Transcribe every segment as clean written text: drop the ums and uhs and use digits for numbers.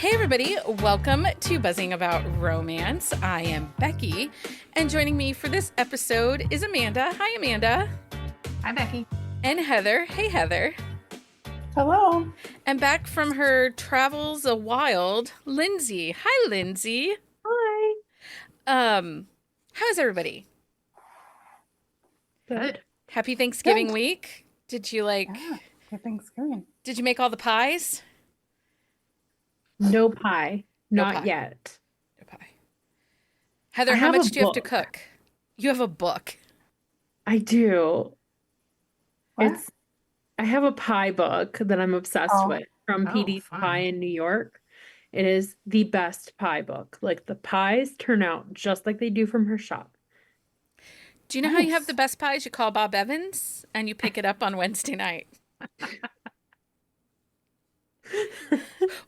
Hey, everybody, welcome to Buzzing About Romance. I am Becky, and joining me for this episode is Amanda. Hi, Amanda. Hi, Becky. And Heather. Hey, Heather. Hello. And back from her travels a wild, Lindsay. Hi, Lindsay. Hi. How's everybody? Good. Happy Thanksgiving Good. week. Did you Yeah, good Thanksgiving. Did you make all the pies? No pie. No Not pie. yet. No pie. Heather, I how have much a do you have to book. cook? You have a book. I do. What? I have a pie book that I'm obsessed Oh. with from Oh, PD's fun. Pie in New York. It is the best pie book. Like the pies turn out just like they do from her shop. Do you know how you have Nice. the best pies? You call Bob Evans and you pick it up on Wednesday night.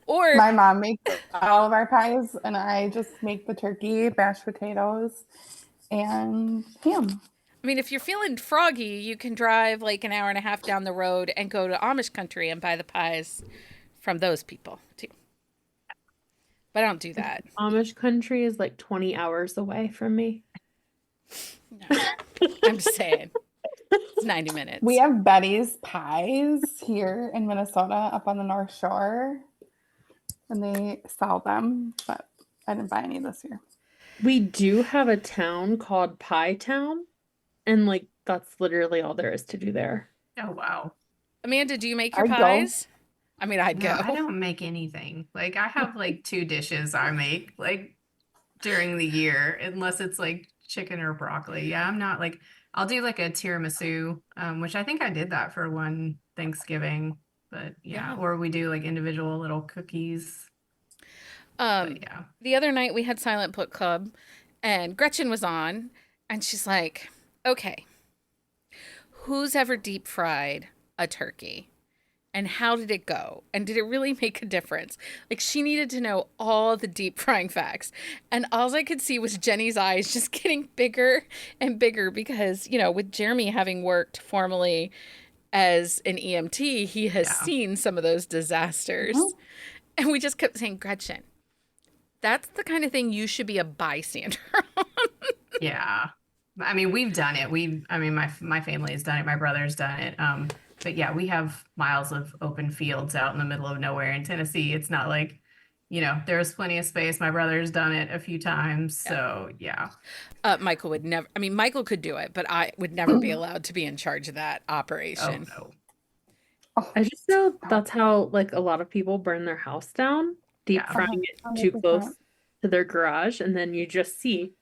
Or My mom makes all of our pies, and I just make the turkey, mashed potatoes, and ham. I mean, if you're feeling froggy, you can drive like an hour and a half down the road and go to Amish country and buy the pies from those people too. But I don't do that. Amish country is like 20 hours away from me. No. I'm just saying. It's 90 minutes. We have Betty's Pies here in Minnesota up on the North Shore, and they sell them, but I didn't buy any this year. We do have a town called Pie Town, and like that's literally all there is to do there. Oh, wow. Amanda, do you make your I'd go. pies? I mean, I'd No, go. I don't make anything. Like, I have like 2 dishes I make like during the year, unless it's like chicken or broccoli. Yeah, I'm not like, I'll do like a tiramisu, which I think I did that for one Thanksgiving, but yeah, Yeah. or we do like individual little cookies. But yeah. The other night we had Silent Book Club and Gretchen was on and she's like, okay, who's ever deep fried a turkey? And how did it go? And did it really make a difference? Like, she needed to know all the deep frying facts. And all I could see was Jenny's eyes just getting bigger and bigger because, you know, with Jeremy having worked formally as an EMT, he has Yeah. seen some of those disasters. Mhm. And we just kept saying, Gretchen, that's the kind of thing you should be a bystander on. Yeah. I mean, we've done it. My family has done it. My brother's done it. But yeah, we have miles of open fields out in the middle of nowhere in Tennessee. It's not like, there's plenty of space. My brother's done it a few times. So yeah. Michael would never, I mean, Michael could do it, but I would never be allowed to be in charge of that Oh operation. no. I just know that's how like a lot of people burn their house down, deep Yeah. frying it too 100%. close to their garage, and then you just see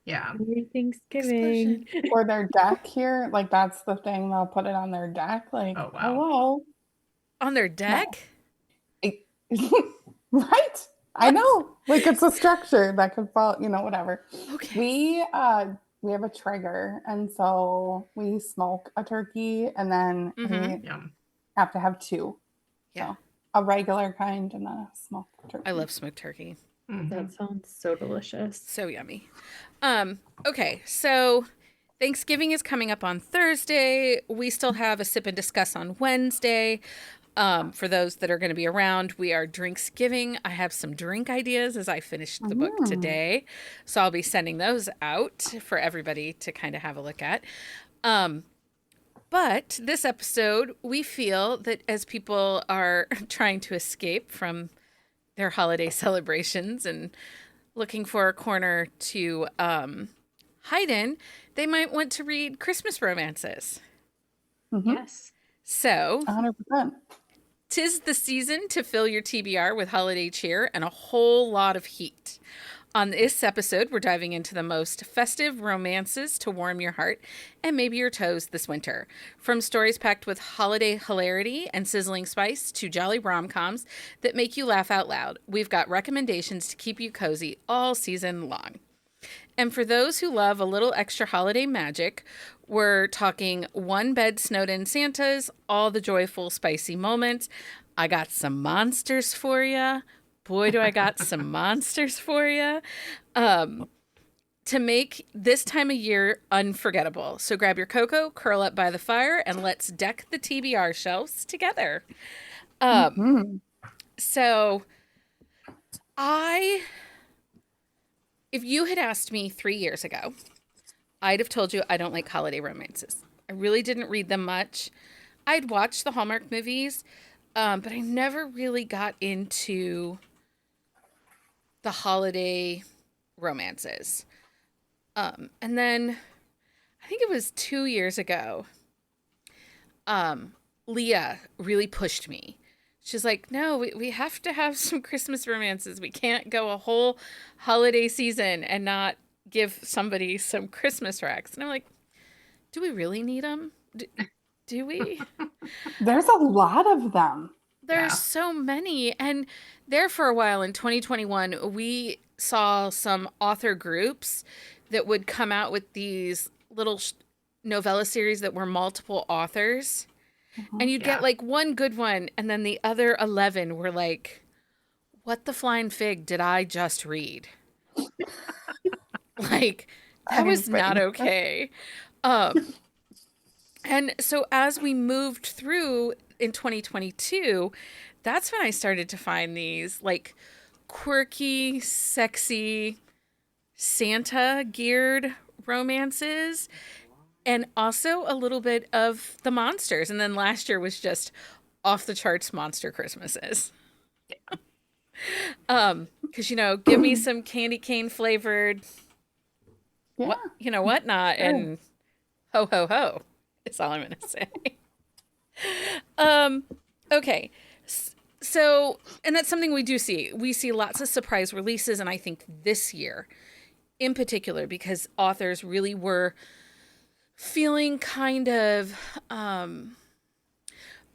Yeah. Merry Thanksgiving. Or their deck here, like that's the thing. They'll put it on their deck, like, Oh, wow. hello. On their deck? Right? I know. Like it's a structure that could fall, whatever. Okay. We have a trigger, and so we smoke a turkey, and then Mhm. we Yum. have to have 2. Yeah. So a regular kind and then a smoked turkey. I love smoked turkey. Mhm. That sounds so delicious. So yummy. Okay, so Thanksgiving is coming up on Thursday. We still have a sip and discuss on Wednesday. For those that are going to be around, we are Drinksgiving. I have some drink ideas as I finished the book today. So I'll be sending those out for everybody to kind of have a look at. But this episode, we feel that as people are trying to escape from their holiday celebrations and looking for a corner to hide in, they might want to read Christmas romances. Mhm. Yes. So 100%. 'tis the season to fill your TBR with holiday cheer and a whole lot of heat. On this episode, we're diving into the most festive romances to warm your heart and maybe your toes this winter. From stories packed with holiday hilarity and sizzling spice to jolly rom-coms that make you laugh out loud, we've got recommendations to keep you cozy all season long. And for those who love a little extra holiday magic, we're talking one bed snowed in Santas, all the joyful, spicy moments. I got some monsters for you. Boy, do I got some monsters for you. To make this time of year unforgettable. So grab your cocoa, curl up by the fire, and let's deck the TBR shelves together. Mhm. So I, if you had asked me 3 years ago, I'd have told you I don't like holiday romances. I really didn't read them much. I'd watched the Hallmark movies, but I never really got into the holiday romances. And then I think it was 2 years ago, Leah really pushed me. She's like, no, we have to have some Christmas romances. We can't go a whole holiday season and not give somebody some Christmas racks. And I'm like, do we really need them? Do we? There's a lot of them. There's Yeah. so many. And there for a while in 2021, we saw some author groups that would come out with these little novella series that were multiple authors. And you'd get Yeah. like one good one, and then the other 11 were like, what the flying fig did I just read? Like, that was not okay. And so as we moved through in 2022, that's when I started to find these like quirky, sexy, Santa geared romances and also a little bit of the monsters. And then last year was just off the charts monster Christmases. Because give me some candy cane flavored Yeah. whatnot, Sure. and ho ho ho. Is all I'm gonna say. Um, okay. So, and that's something we do see. We see lots of surprise releases, and I think this year in particular, because authors really were feeling kind of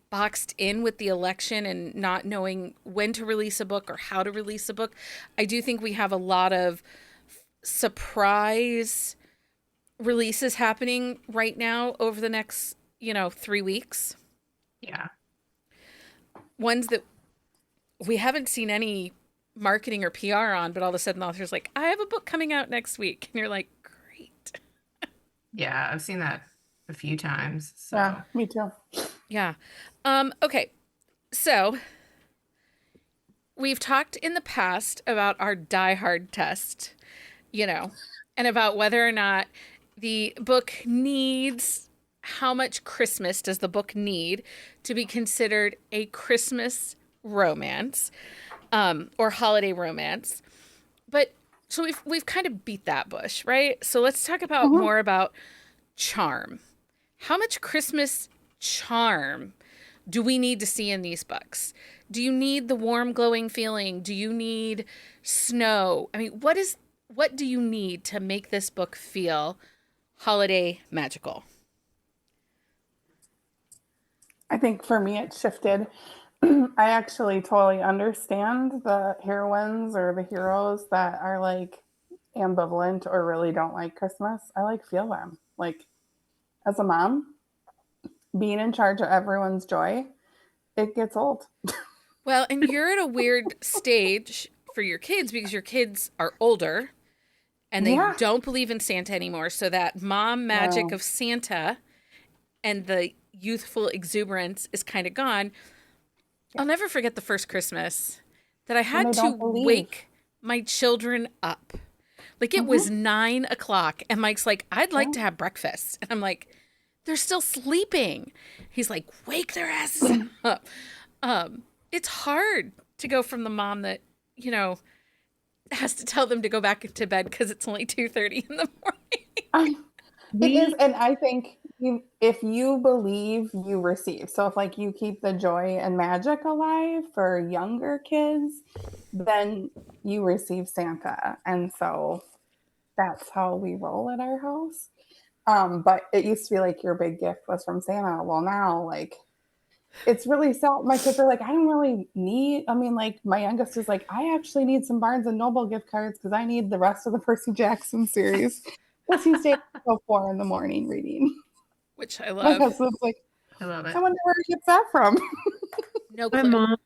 boxed in with the election and not knowing when to release a book or how to release a book. I do think we have a lot of surprise releases happening right now over the next, 3 weeks. Yeah. Ones that we haven't seen any marketing or PR on, but all of a sudden the author's like, I have a book coming out next week. And you're like, great. Yeah. I've seen that a few times. So Yeah, me too. Yeah. Okay. So we've talked in the past about our Die Hard test, and about whether or not the book needs, how much Christmas does the book need to be considered a Christmas romance, or holiday romance. But so we've kind of beat that bush, right? So let's talk about more about charm. How much Christmas charm do we need to see in these books? Do you need the warm, glowing feeling? Do you need snow? I mean, what do you need to make this book feel holiday magical? I think for me, it shifted. I actually totally understand the heroines or the heroes that are like ambivalent or really don't like Christmas. I like feel them. Like as a mom, being in charge of everyone's joy, it gets old. Well, and you're at a weird stage for your kids because your kids are older and they Yeah. don't believe in Santa anymore. So that mom magic No. of Santa and the youthful exuberance is kind of gone. I'll never forget the first Christmas that I had they to don't believe. wake my children up. Like it was 9 o'clock, and Mike's like, I'd like to have breakfast. And I'm like, they're still sleeping. He's like, wake their asses up. It's hard to go from the mom that, has to tell them to go back to bed because it's only 2:30 in the morning. It is, and I think if you believe, you receive. So if like you keep the joy and magic alive for younger kids, then you receive Santa. And so that's how we roll at our house. But it used to be like your big gift was from Santa. Well, now like it's really sad. My kids are like, I don't really need. I mean, like my youngest is like, I actually need some Barnes and Noble gift cards because I need the rest of the Percy Jackson series. Because he stayed until 4 in the morning reading. Which I My love. husband's like, I love it. I wonder where he gets that from. No My clue. mom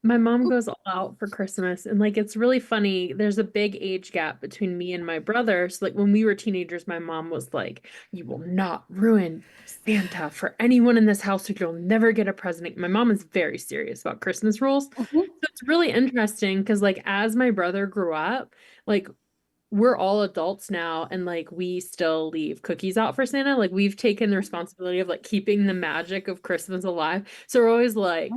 My mom goes all out for Christmas, and like it's really funny. There's a big age gap between me and my brother. So like when we were teenagers, my mom was like, "You will not ruin Santa for anyone in this house, or you'll never get a present." My mom is very serious about Christmas rules. Mhm. So it's really interesting because like as my brother grew up, like we're all adults now and like we still leave cookies out for Santa. Like we've taken the responsibility of like keeping the magic of Christmas alive. So we're always like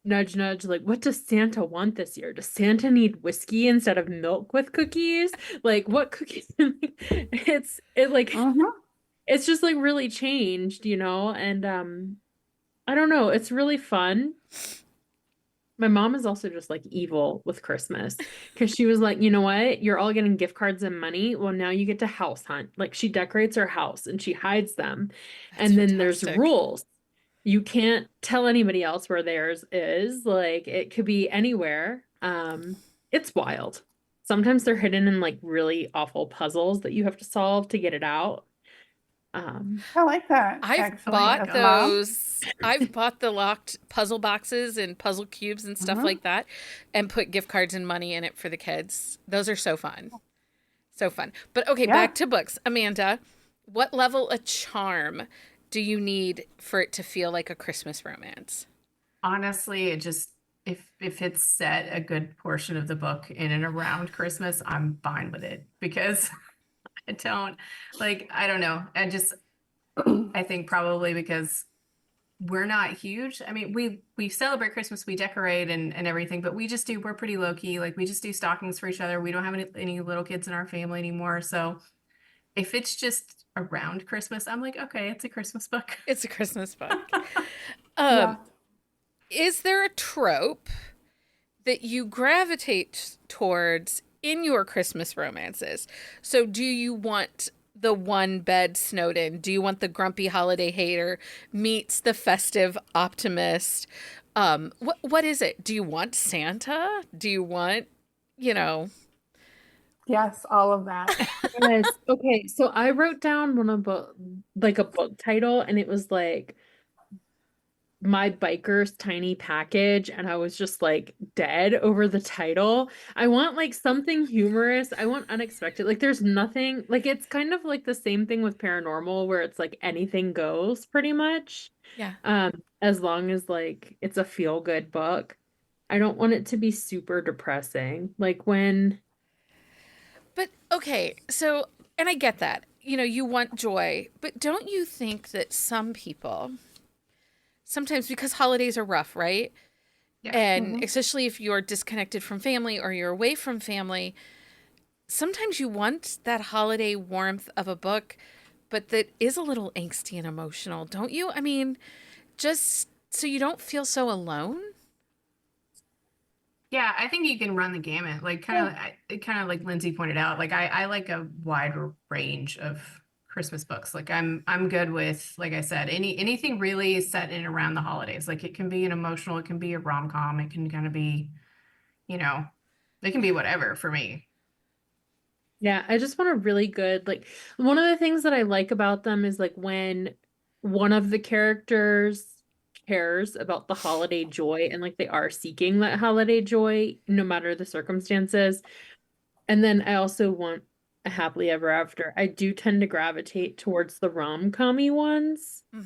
nudge, nudge, like, what does Santa want this year? Does Santa need whiskey instead of milk with cookies? Like, what cookies? Mhm. It's just like really changed, And I don't know, it's really fun. My mom is also just like evil with Christmas because she was like, you know what? You're all getting gift cards and money. Well, now you get to house hunt. Like she decorates her house and she hides them. That's And then there's fantastic. rules. You can't tell anybody else where theirs is. Like it could be anywhere. It's wild. Sometimes they're hidden in like really awful puzzles that you have to solve to get it out. Um, I like that, I've Oh my actually, bought as a gosh. mom. those. I've bought the locked puzzle boxes and puzzle cubes and stuff Mhm. like that and put gift cards and money in it for the kids. Those are so fun. So fun. But okay, Yeah. back to books. Amanda, what level of charm do you need for it to feel like a Christmas romance? Honestly, it just if it's set a good portion of the book in and around Christmas, I'm fine with it because I don't like I don't know. I think probably because we're not huge. I mean, we celebrate Christmas, we decorate and everything, but we're pretty low key. Like we just do stockings for each other. We don't have any little kids in our family anymore. So if it's just around Christmas, I'm like, okay, it's a Christmas book. It's a Christmas book. Yeah. Um, is there a trope that you gravitate towards in your Christmas romances? So, do you want the one bed snowed in? Do you want the grumpy holiday hater meets the festive optimist? What is it? Do you want Santa? Do you want, you know, Yes, all of that. yes. Okay, so I wrote down one of book like a book title and it was like My Biker's Tiny Package, and I was just like dead over the title. I want like something humorous. I want unexpected. Like there's nothing like it's kind of like the same thing with paranormal where it's like anything goes pretty much. yeah. As long as like it's a feel good book. I don't want it to be super depressing. Like when But okay, so, and I get that. You want joy, but don't you think that some people, sometimes because holidays are rough, right? Yeah. And Mhm. especially if you're disconnected from family or you're away from family, sometimes you want that holiday warmth of a book, but that is a little angsty and emotional, don't you? I mean, just so you don't feel so alone. Yeah, I think you can run the gamut. Like Yeah. kind of like Lindsay pointed out. Like I like a wide range of Christmas books. Like I'm good with, like I said, anything really set in around the holidays. Like it can be an emotional, it can be a rom-com, it can kind of be, you know, it can be whatever for me. yeah, I just want a really good, like, one of the things that I like about them is like when one of the characters cares about the holiday joy and like they are seeking that holiday joy no matter the circumstances. And then I also want a happily ever after. I do tend to gravitate towards the rom-commy ones, Hmm.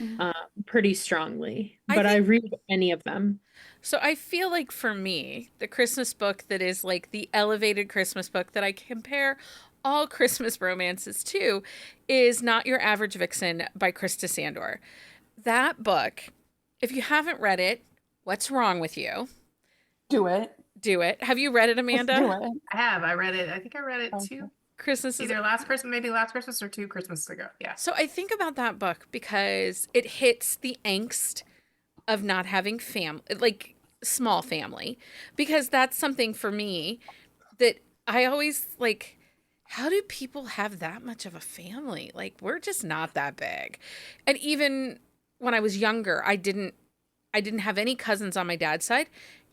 Mhm. uh, pretty strongly, I but I think read any of them. so. I feel like for me, the Christmas book that is like the elevated Christmas book that I compare all Christmas romances to is Not Your Average Vixen by Krista Sandor. That book, if you haven't read it, what's wrong with you? Do it. Do it. Have you read it, Just do Amanda? it. I read it. I think I read it Okay. too. Christmas is. Either last Christmas, maybe last Christmas or two Christmases ago. Yeah. So I think about that book because it hits the angst of not having family, like small family, because that's something for me that I always like. How do people have that much of a family? Like, we're just not that big. And even when I was younger, I didn't have any cousins on my dad's side,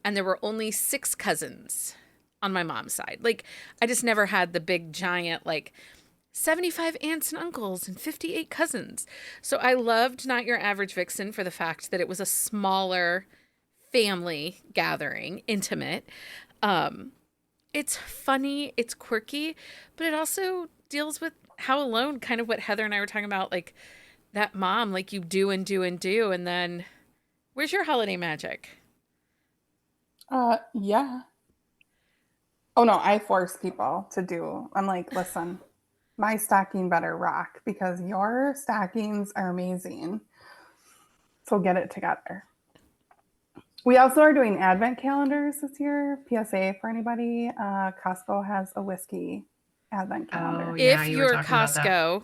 and there were only 6 cousins on my mom's side. Like, I just never had the big giant, like, 75 aunts and uncles and 58 cousins. So I loved Not Your Average Vixen for the fact that it was a smaller family gathering, intimate. It's funny, it's quirky, but it also deals with how alone, kind of what Heather and I were talking about, like that mom, like you do and do and do, and then where's your holiday magic? Yeah. Oh no, I force people to do. I'm like, listen, my stocking better rock because your stockings are amazing. So get it together. We also are doing advent calendars this year. PSA for anybody. Costco has a whiskey advent Oh, calendar. yeah, If you were your talking about that. Costco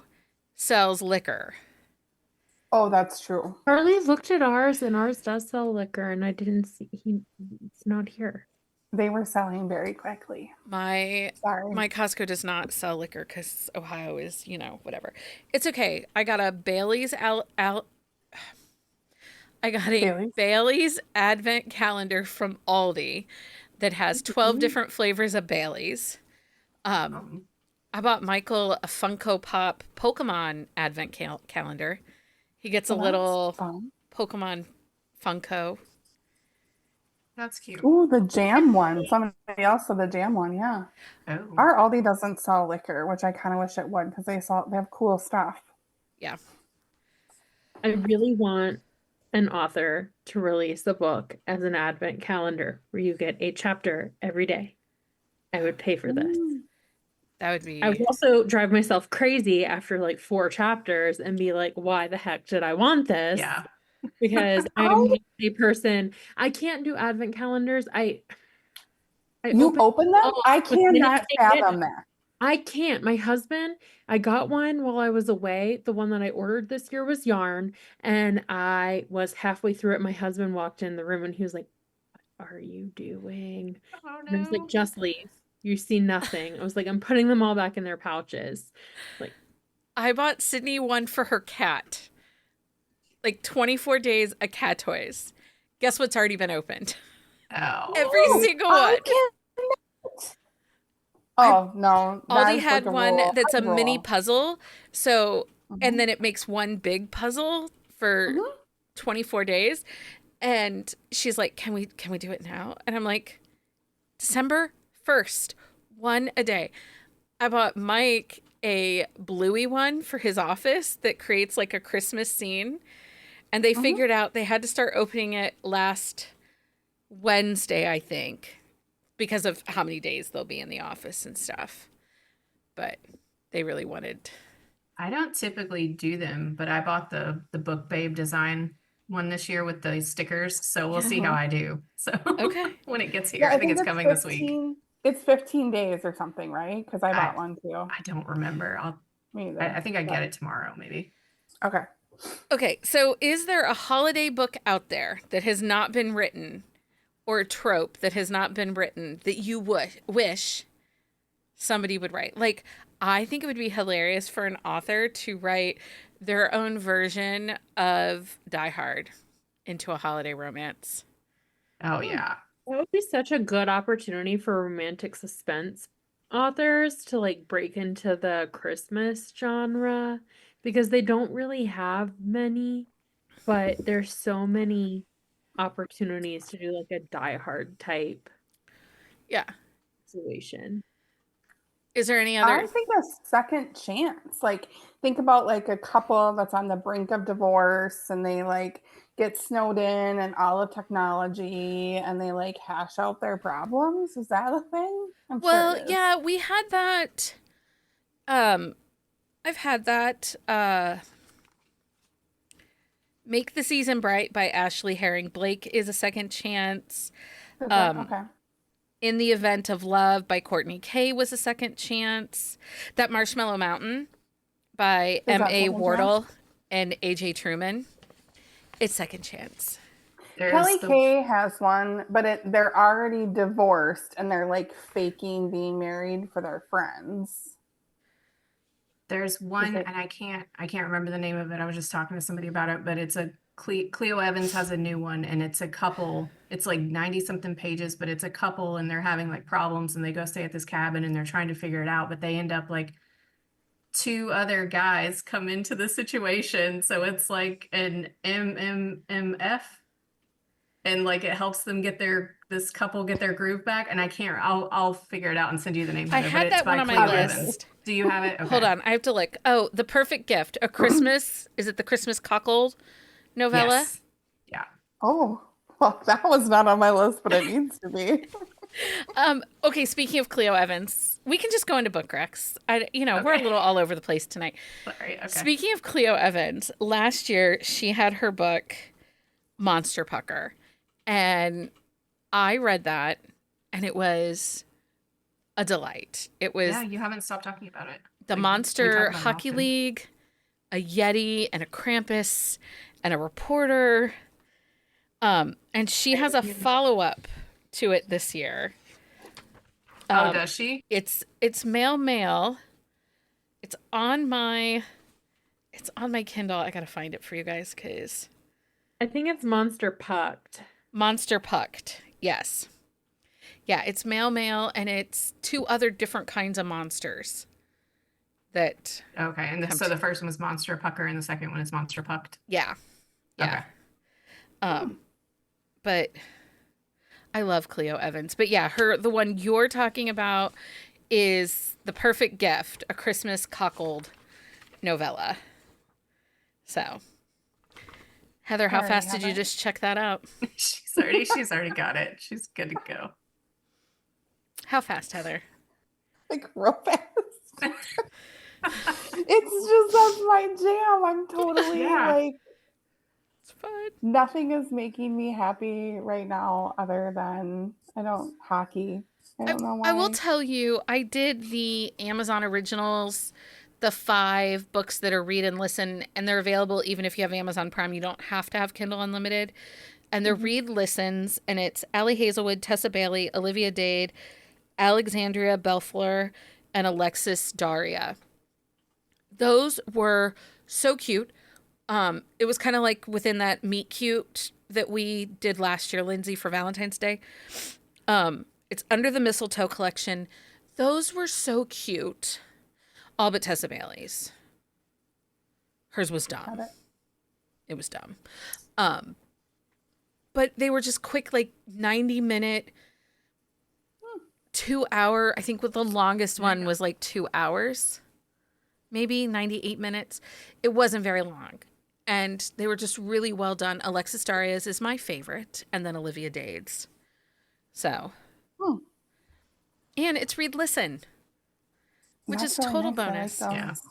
sells liquor, Oh, that's true. Charlie looked at ours, and ours does sell liquor, and I didn't see it's not here. They were selling very quickly. my Sorry. my Costco does not sell liquor because Ohio is, whatever. It's okay. I got a Bailey's I got a Bailey's. Bailey's advent calendar from Aldi that has 12 different flavors of Bailey's. Um, I bought Michael a Funko Pop Pokemon advent calendar. He gets a Oh, that's little fun. Pokemon Funko. that's cute. Ooh, the jam one. Somebody else said the jam one. Yeah. Oh, Our Aldi doesn't sell liquor, which I kind of wish it would because they have cool stuff. Yeah. I really want an author to release a book as an advent calendar where you get a chapter every day. I would pay for this. That would I would be also drive myself crazy after like 4 chapters and be like, why the heck did I want this? yeah. Because I'm How not a person. I can't do advent calendars. I you open them? up, I but then cannot take it. fathom that. I can't. My husband, I got one while I was away. The one that I ordered this year was yarn, and I was halfway through it. My husband walked in the room and he was like, "What are you doing?" Oh And I was like, no. "Just leave. You see nothing." I was like, "I'm putting them all back in their pouches." Like, I bought Sydney one for her cat. Like 24 days of cat toys. Guess what's already been opened? Every Oh. Ooh, single I one. can't. I Oh no, Aldi that's like had a one rule. that's I a mini rule. puzzle. So, and Mhm. then it makes one big puzzle for Mhm. 24 days. And she's like, can we do it now? And I'm like, December 1st, one a day. I bought Mike a bluey one for his office that creates like a Christmas scene. And they Mhm. figured out they had to start opening it last Wednesday, I think, because of how many days they'll be in the office and stuff. But they really wanted. I don't typically do them, but I bought the Book Babe design one this year with the stickers, so we'll see how Mhm. I do. So Okay. when it gets Yeah, here, I I think think it's it's coming this week. 15. It's 15 days or something, right? Because I I bought one too. I don't remember. Me I either. think I get But it tomorrow, maybe. okay. Okay, so is there a holiday book out there that has not been written or a trope that has not been written that you would wish somebody would write? Like, I think it would be hilarious for an author to write their own version of Die Hard into a holiday romance. Oh hmm, yeah. that would be such a good opportunity for romantic suspense authors to like break into the Christmas genre because they don't really have many, but there's so many opportunities to do like a Die Hard type Yeah. situation. Is there any I other? think a second chance. Like, think about like a couple that's on the brink of divorce and they like get snowed in and all of technology and they like hash out their problems. Is that a thing? I'm sure Well, it is. yeah, we had that. Um, I've had that. Make the Season Bright by Ashley Herring Blake is a second chance. Is that Um, okay? In the Event of Love by Courtney Kay was a second chance. That Marshmallow Mountain by Is that M.A. second chance? Wardle and A.J. Truman. It's second chance. There's Kelly the Kay has one, but they're already divorced and they're like faking being married for their friends. there's Is one, it? and I can't remember the name of it. I was just talking to somebody about it, but it's a Cleo Evans has a new one, and it's a couple. It's like 90 something pages, but it's a couple, and they're having like problems, and they go stay at this cabin, and they're trying to figure it out, but they end up like two other guys come into the situation, so it's like an MMMF. and like it helps them this couple get their groove back. And I'll figure it out and send you the name, I Heather, but had it's that by one on my Cleo list. Evans. Do you have it? Okay. Hold on, I have to look. Oh, The Perfect Gift, a Christmas, is it the Christmas Cuckold novella? Yes. Yeah. Oh, well, that was not on my list, but it needs to be. Okay, speaking of Cleo Evans, we can just go into book recs. We're a Okay. little all over the place tonight. Sorry. Okay. Speaking of Cleo Evans, last year she had her book Monster Pucker, and I read that, and it was a delight. It was Yeah, you haven't stopped talking about it. the Like, we Monster talk about it Hockey often. League, a Yeti, and a Krampus, and a reporter. And she has a follow-up to it this year. Oh, does she? It's male. It's on my Kindle. I gotta find it for you guys because I think it's Monster Pucked. Monster Pucked. Yes. Yeah, it's male, and it's two other different kinds of monsters that Okay. And Come so to- the first one was Monster Pucker and the second one is Monster Pucked. yeah. Okay. But I love Cleo Evans. But yeah, the one you're talking about is The Perfect Gift, a Christmas cuckold novella. So, Heather, how Sorry, fast did you Heather. just check that out? She's already got it. She's good to go. How fast, Heather? Like real fast. It's just that's my jam. I'm totally Yeah. like It's fun. nothing is making me happy right now other than hockey. I don't know why. I will tell you, I did the Amazon Originals, the 5 books that are read and listen, and they're available even if you have Amazon Prime. You don't have to have Kindle Unlimited. And they're read listens, and it's Allie Hazelwood, Tessa Bailey, Olivia Dade, Alexandria Belfleur, and Alexis Daria. Those were so cute. It was kind of like within that meet cute that we did last year, Lindsay, for Valentine's Day. It's under the Mistletoe collection. Those were so cute. All but Tessa Bailey's. Hers was dumb. Got it. It was dumb. But they were just quick, like 90-minute, 2 hour. I think with the longest one was like 2 hours, maybe 98 minutes. It wasn't very long. And they were just really well done. Alexis Daria's is my favorite, and then Olivia Dade's. So, and it's read listen, which That's is really total nice. I like bonus. those.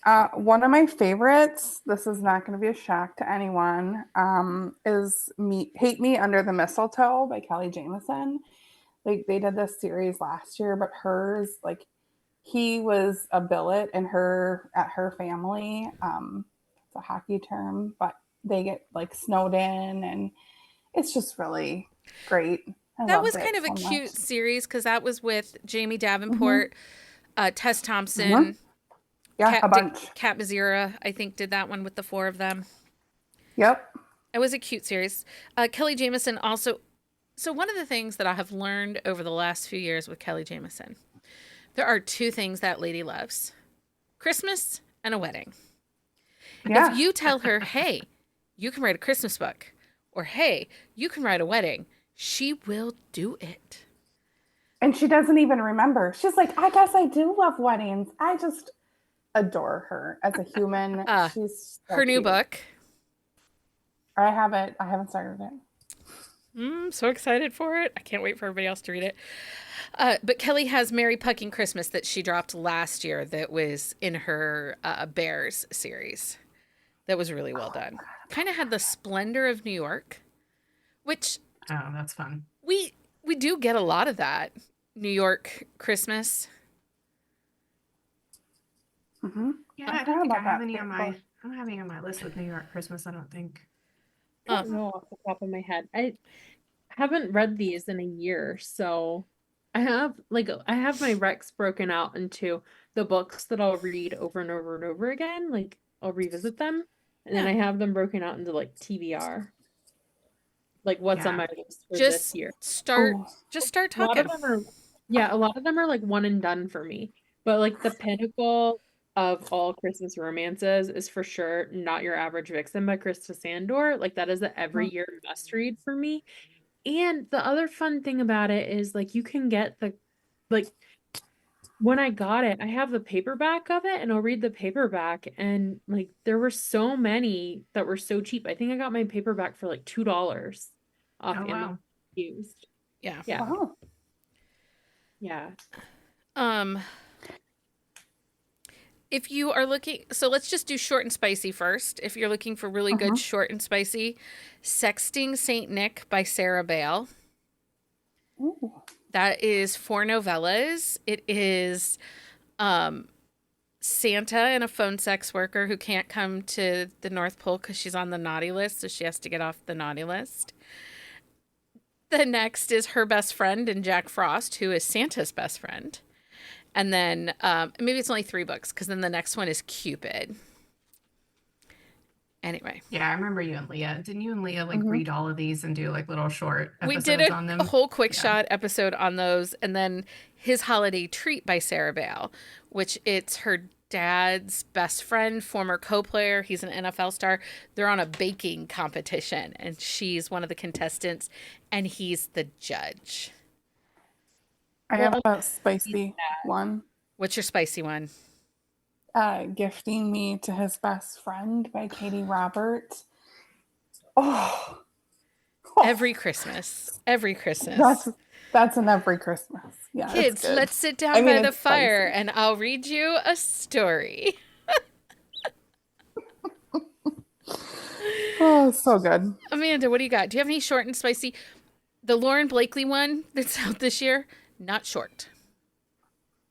Yeah. One of my favorites, this is not going to be a shock to anyone, is Hate Me Under the Mistletoe by Kelly Jamieson. Like they did this series last year, but hers, like he was a billet at her family. It's a hockey term, but they get like snowed in and it's just really great. I That loved was it kind of a so cute much. series because that was with Jamie Davenport, Tess Thompson, Mhm. Yeah, a bunch. Kat Mazira, I think, did that one with the 4 of them. Yep. It was a cute series. Kelly Jamieson also. So one of the things that I have learned over the last few years with Kelly Jamieson, there are 2 things that lady loves: Christmas and a wedding. Yeah. If you tell her, hey, you can write a Christmas book, or hey, you can write a wedding, she will do it. And she doesn't even remember. She's like, I guess I do love weddings. I just adore her as a human. She's so Her new cute. book. I haven't started it. So excited for it. I can't wait for everybody else to read it. But Kelly has Merry Pucking Christmas that she dropped last year that was in her Bears series. That was really well done. Kind of had the splendor of New York, which Oh, that's fun. we do get a lot of that. New York Christmas. Mm-hmm. Yeah, I I don't think I forgot have about any that on my. book. I don't have any on my list with New York Christmas. I don't think. I don't know off the top of my head. I haven't read these in a year, so I have my recs broken out into the books that I'll read over and over and over again. Like I'll revisit them, and then I have them broken out into like TBR. Like what's on Yeah. my list for this Just year. start Ooh. A lot talking. of them are, yeah, a lot of them are like one and done for me. But like the pinnacle of all Christmas romances is for sure Not Your Average Vixen by Krista Sandor. Like that is a every year must read for me. And the other fun thing about it is like you can get the like when I got it, I have the paperback of it and I'll read the paperback and like there were so many that were so cheap. I think I got my paperback for like $2 off Oh, Amazon wow. used. Yeah. Yeah. Wow. Yeah. If you are looking, so let's just do short and spicy first. If you're looking for really good short and spicy, Sexting Saint Nick by Sarah Bale. Ooh. That is 4 novellas. It is Santa and a phone sex worker who can't come to the North Pole because she's on the naughty list, so she has to get off the naughty list. The next is her best friend and Jack Frost, who is Santa's best friend. And then maybe it's only 3 books because then the next one is Cupid. Anyway. Yeah, I remember you and Leah. Didn't you and Leah like read all of these and do like little short We episodes did on them? a whole quick Yeah. shot episode on those. And then His Holiday Treat by Sarah Bale, which it's her dad's best friend, former co-player. He's an NFL star. They're on a baking competition and she's one of the contestants and he's the judge. I have a spicy one. What's your spicy one? Gifting Me to His Best Friend by Katie Robert. Oh, Every Christmas. Every Christmas. that's an every Christmas. Yeah, it's Kids, good. let's sit down I mean, by the it's fire spicy. and I'll read you a story. Oh, so good. Amanda, what do you got? Do you have any short and spicy? The Lauren Blakely one that's out this year, not short.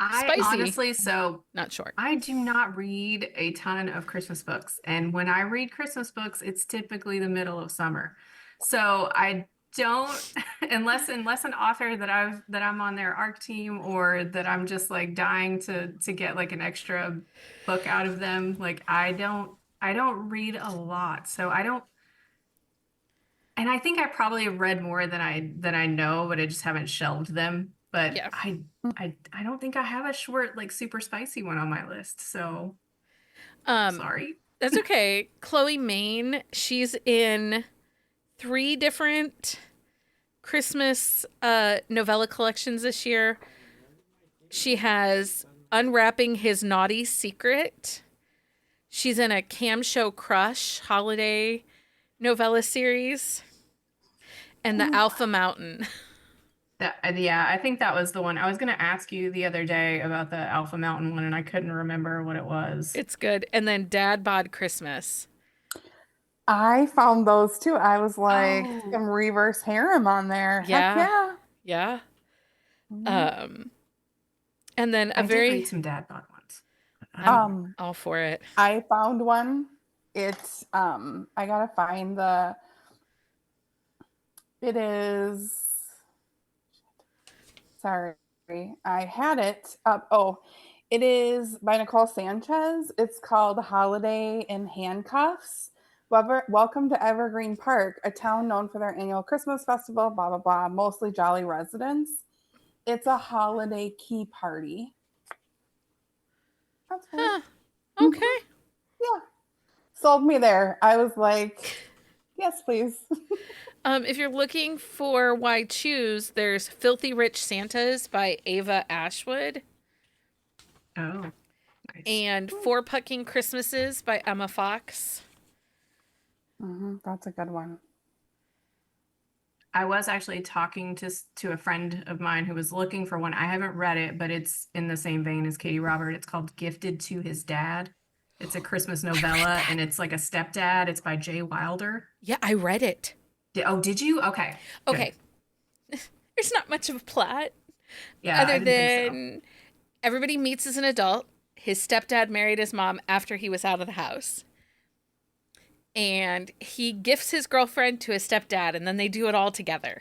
I Spicy. honestly, so Not short. I do not read a ton of Christmas books. And when I read Christmas books, it's typically the middle of summer. So I don't unless an author that I'm on their ARC team or that I'm just like dying to get like an extra book out of them. Like I don't read a lot. So I don't, and I think I probably have read more than I know, but I just haven't shelved them. But Yeah. I don't think I have a short, like super spicy one on my list. So sorry. That's okay. Chloe Maine, she's in 3 different Christmas novella collections this year. She has Unwrapping His Naughty Secret. She's in a Cam Show Crush holiday novella series. And the Alpha Mountain. Yeah, I think that was the one. I was going to ask you the other day about the Alpha Mountain one, and I couldn't remember what it was. It's good. And then Dad Bod Christmas. I found those too. I was like, Oh. some reverse harem on there. Yeah. Heck Yeah. yeah. And then I did read some dad bod ones. I'm all for it. I found one. It's I gotta find it is, sorry, I had it up. Oh, it is by Nicole Sanchez. It's called Holiday in Handcuffs. Welcome to Evergreen Park, a town known for their annual Christmas festival, blah, blah, blah, mostly jolly residents. It's a holiday key party. That's right. Huh. Okay. Yeah. Sold me there. I was like, yes, please. If you're looking for why choose, there's Filthy Rich Santas by Ava Ashwood Oh, nice. and Four Pucking Christmases by Emma Fox. That's a good one. I was actually talking to a friend of mine who was looking for one. I haven't read it, but it's in the same vein as Katie Robert. It's called Gifted to His Dad. It's a Christmas novella, and it's like a stepdad. It's by Jay Wilder. Yeah, I read it. Did you? Okay. Good. Okay. There's not much of a plot Yeah, I other didn't think so. than everybody meets as an adult. His stepdad married his mom after he was out of the house. And he gifts his girlfriend to his stepdad, and then they do it all together.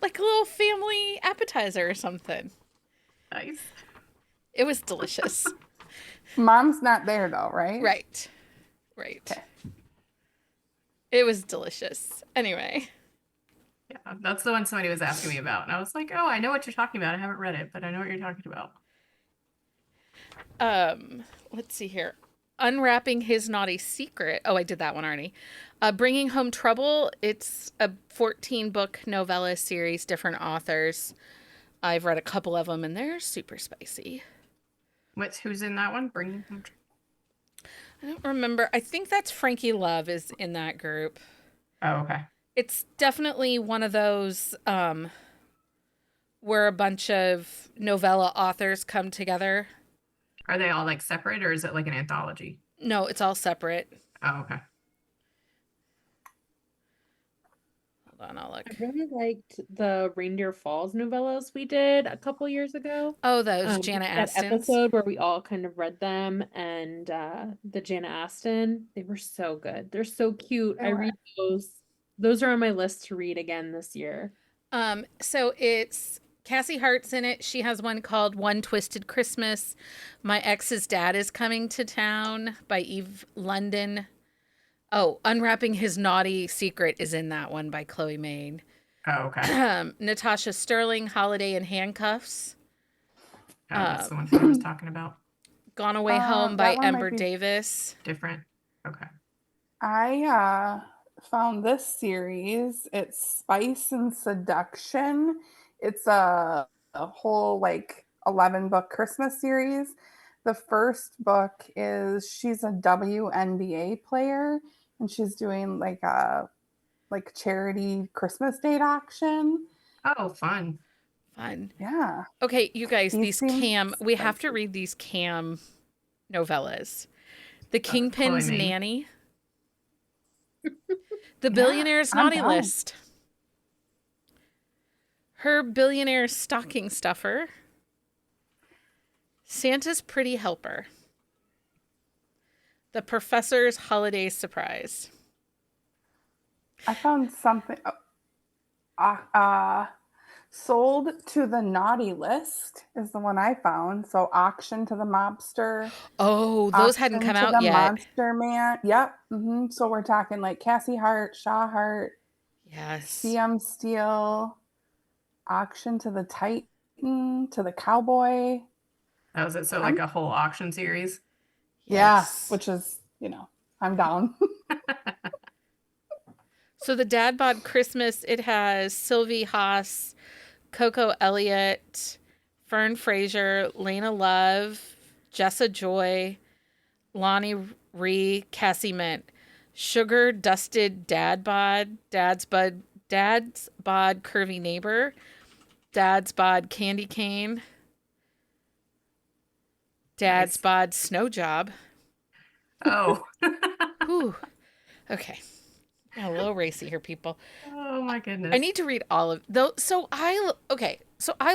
Like a little family appetizer or something. Nice. It was delicious. Mom's not there though, right? Right. Okay. It was delicious. Anyway. Yeah, that's the one somebody was asking me about. And I was like, oh, I know what you're talking about. I haven't read it, but I know what you're talking about. Let's see here. Unwrapping His Naughty Secret. Oh, I did that one already. Bringing Home Trouble. It's a 14-book novella series, different authors. I've read a couple of them, and they're super spicy. Who's in that one? Bring. I don't remember. I think that's Frankie Love is in that group. Oh, okay. It's definitely one of those where a bunch of novella authors come together. Are they all like separate, or is it like an anthology? No, it's all separate. Oh, okay. Hold on, I'll look. I really liked the Reindeer Falls novellas we did a couple years ago. Oh, those Jana That Aston's. episode where we all kind of read them, and the Jana Aston, they were so good. They're so cute. I read those. Those are on my list to read again this year. So it's Cassie Hart's in it. She has one called One Twisted Christmas. My Ex's Dad is Coming to Town by Eve London. Oh, Unwrapping His Naughty Secret is in that one by Chloe Main. Oh, okay. Natasha Sterling, Holiday in Handcuffs. Oh, that's the one I was talking about. Gone Away Home by that one Ember might be Davis. Different. Okay. I found this series. It's Spice and Seduction. It's a whole like 11-book Christmas series. The first book is she's a WNBA player and she's doing like a charity Christmas date auction. Oh, fun. Fun. Yeah. Okay, you guys, These these seem Cam, we have to spicy. read these Cam novellas. The Chloe Kingpin's Main. Nanny. The Billionaire's I'm Naughty down. List. Her Billionaire Stocking Stuffer. Santa's Pretty Helper. The Professor's Holiday Surprise. I found something. Sold to the Naughty List is the one I found. So Auction to the Mobster. Oh, those hadn't Auction come to out the yet. Monster Man. Yep. So we're talking like Cassie Hart, Shaw Hart, Yes. CM Steele, Auction to the Titan, to the Cowboy. That was it. So like a whole auction series. Yes. Yeah, which is, I'm down. So the Dad Bod Christmas, it has Sylvie Haas, Coco Elliott, Fern Fraser, Lena Love, Jessa Joy, Lonnie Ree, Cassie Mint, Sugar Dusted Dad Bod, Dad's Bod Curvy Neighbor, Dad's Bod Candy Cane, Dad's Nice. Bod Snow Job. Oh. Whew. Okay. Got a little racy here, people. Oh my goodness. I need to read all of those. So I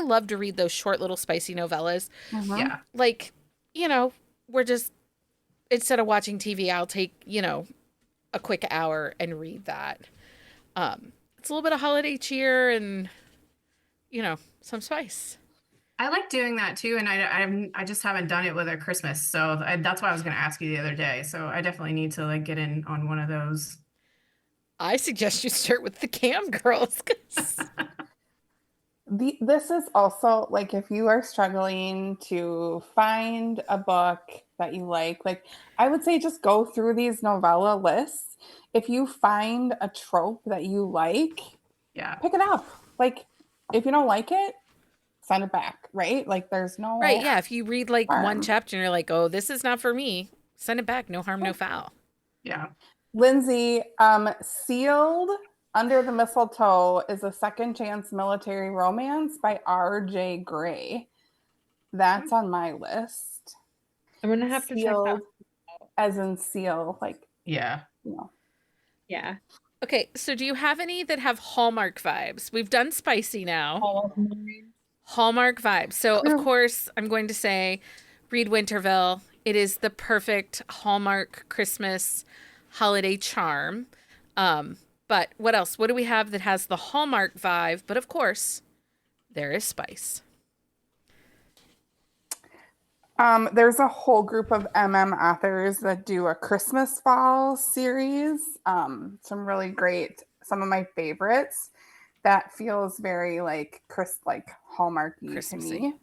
love to read those short little spicy novellas. Yeah. Like, we're just, instead of watching TV, I'll take, a quick hour and read that. It's a little bit of holiday cheer and, some spice. I like doing that too, and I just haven't done it with a Christmas, so that's why I was going to ask you the other day. So I definitely need to like get in on one of those. I suggest you start with the Cam Girls. 'Cause This is also like if you are struggling to find a book that you like I would say just go through these novella lists. If you find a trope that you like, Yeah. pick it up. Like if you don't like it, send it back, right? Like there's no Right, yeah. If you read like one harm. chapter and you're like, oh, this is not for me, send it back. No harm, no foul. Yeah. Lindsay, Sealed Under the Mistletoe is a second chance military romance by R.J. Gray. That's on my list. I'm gonna have to check that Sealed, one out. as in seal, Yeah. Yeah. Okay, so do you have any that have Hallmark vibes? We've done spicy now. All of mine. Hallmark vibes. So, Yeah. of course, I'm going to say read Winterville. It is the perfect Hallmark Christmas holiday charm. But what else? What do we have that has the Hallmark vibe? But of course, there is spice. There's a whole group of authors that do a Christmas fall series. Some really great, some of my favorites that feels very like Hallmarky to Christmassy. me.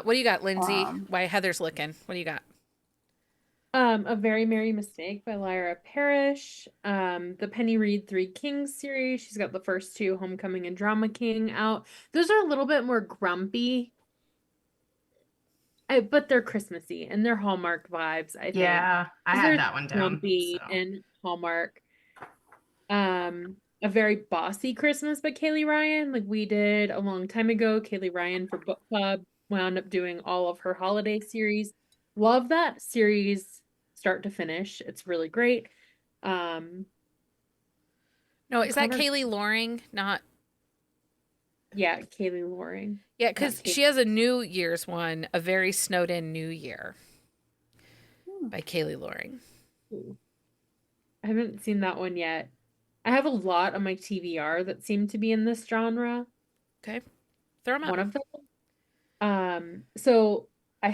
What do you got, Lindsay? Um, Why Heather's looking. What do you got? A Very Merry Mistake by Lyra Parrish. The Penny Reed Three Kings series. She's got the first two, Homecoming and Drama King, out. Those are a little bit more grumpy, but they're Christmassy and they're Hallmark vibes, I think. Yeah, I They're had that one down. grumpy So. and Hallmark. A Very Bossy Christmas by Kaylee Ryan, like we did a long time ago. Kaylee Ryan for book club wound up doing all of her holiday series. Love that series start to finish. It's really great. No, is that Connor- Kaylee Loring? Not. Yeah, Kaylee Loring. Yeah, Not because Kate. she has a New Year's one, A Very Snowed In New Year by Kaylee Loring. Ooh. I haven't seen that one yet. I have a lot on my TBR that seem to be in this genre. Okay. Throw them up. One of them. So I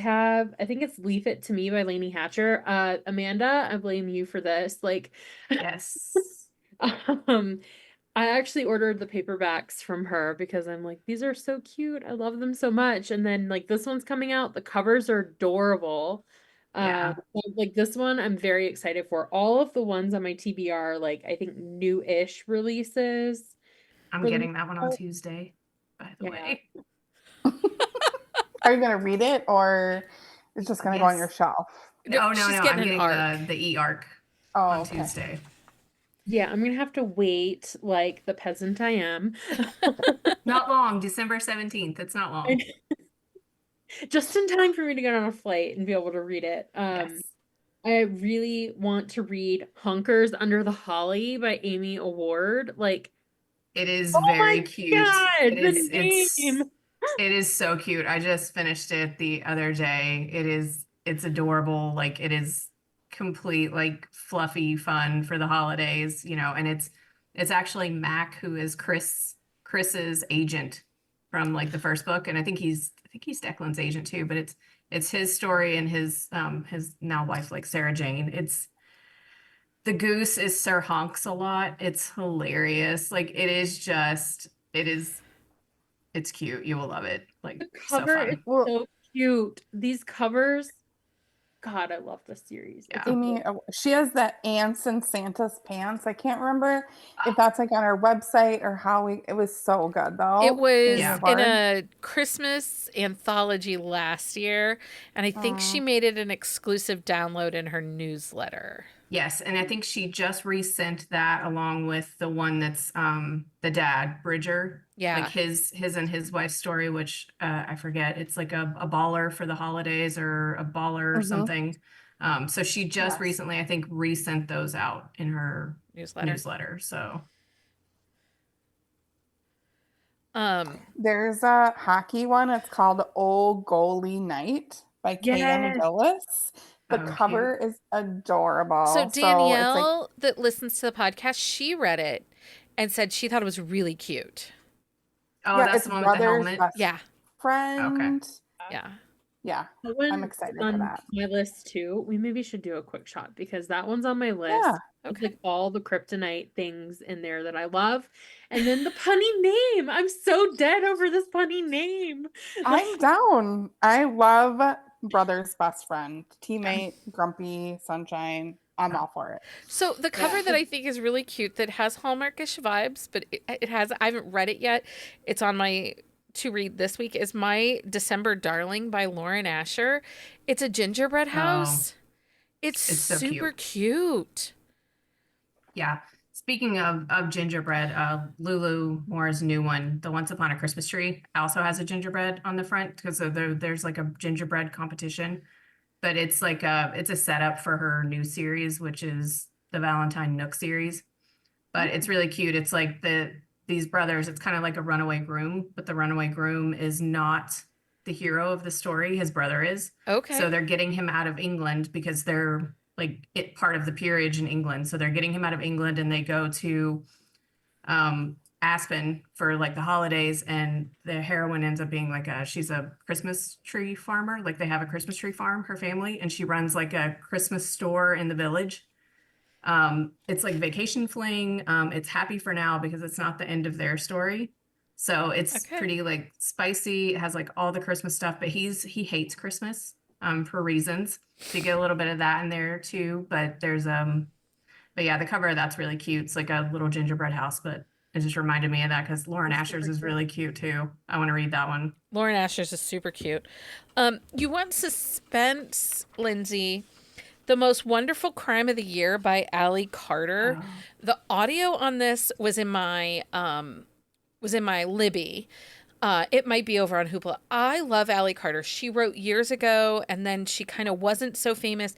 think it's Leave It to Me by Lainey Hatcher. Amanda, I blame you for this. Like, Yes. I actually ordered the paperbacks from her because I'm like, these are so cute. I love them so much. And then like this one's coming out. The covers are adorable. Yeah. Like this one, I'm very excited for. All of the ones on my TBR, like I think new-ish releases. I'm for getting the- that one on Tuesday, by the Yeah. way. are you going to read it or it's just going to go on your Yes. shelf? Oh, no, She's no. getting I'm an getting arc. the e-arc Oh, on okay. Tuesday. Yeah, I'm gonna have to wait like the peasant I am. Not long. December 17th. It's not long. Just in time for me to get on a flight and be able to read it. Yes. I really want to read Hunkers Under the Holly by Amy Award. Like, It is oh very my cute. God, It the is name. it is so cute. I just finished it the other day. It's adorable. Like it is complete like fluffy fun for the holidays, and it's actually Mac who is Chris's agent from like the first book, and I think he's Declan's agent too, but it's his story and his now wife, like Sarah Jane. The goose is Sir Honks a lot. It's hilarious. Like it's cute. You will love it. Like The so cover is fun. Well, so cute. These covers, God, I love this series. Yeah. It's Amy, adorable. she has the ants and Santa's pants. I can't remember if that's like on our website or how it was so good though. It was Yeah. in a Christmas anthology last year, and I think she made it an exclusive download in her newsletter. Yes, and I think she just resent that along with the one that's the dad, Bridger. Yeah. Like his and his wife's story, which I forget. It's like a baller for the holidays or a baller or something. So she just Yes. recently, I think, resent those out in her Newsletter. newsletter. So There's a hockey one. It's called Old Goalie Night by Kayan Yes. Gillis. The Oh, cover is adorable. So it's like, Danielle, that listens to the podcast, she read it and said she thought it was really cute. oh, yeah, that's it's the one with the brother's helmet. best Yeah. friend. Yeah. Yeah. That one's I'm excited for on that. my list too. We maybe should do a quick shot because that one's on my list. Yeah. With, Okay. like all the kryptonite things in there that I love. And then the punny name. I'm so dead over this punny name. I'm down. I love brother's best friend, teammate, grumpy, sunshine. I'm all for it. So the cover that I think is really cute that has Hallmarkish vibes, but it has, I haven't read it yet. It's on my to read this week is My December Darling by Lauren Asher. It's a gingerbread house. It's so super cute. Yeah. Speaking of gingerbread, Lulu Moore's new one, the Once Upon a Christmas Tree, also has a gingerbread on the front because there's like a gingerbread competition, but it's like it's a setup for her new series, which is the Valentine Nook series. But it's really cute. It's like these brothers, it's kind of like a runaway groom, but the runaway groom is not the hero of the story. His brother is. Okay. So they're getting him out of England because they're like part of the peerage in England. So they're getting him out of England and they go to Aspen for like the holidays, and the heroine ends up being like she's a Christmas tree farmer. Like they have a Christmas tree farm, her family, and she runs like a Christmas store in the village. It's like Vacation Fling. It's happy for now because it's not the end of their story. So it's Okay. pretty like spicy. It has like all the Christmas stuff, but he hates Christmas for reasons. So you get a little bit of that in there too. But yeah, the cover of that's really cute. It's like a little gingerbread house, but it just reminded me of that because Lauren That's Asher's super is cute. really cute too. I want to read that one. Lauren Asher's is super cute. You want suspense, Lindsay? The Most Wonderful Crime of the Year by Allie Carter. Oh. The audio on this was in my Libby. It might be over on Hoopla. I love Allie Carter. She wrote years ago, and then she kind of wasn't so famous.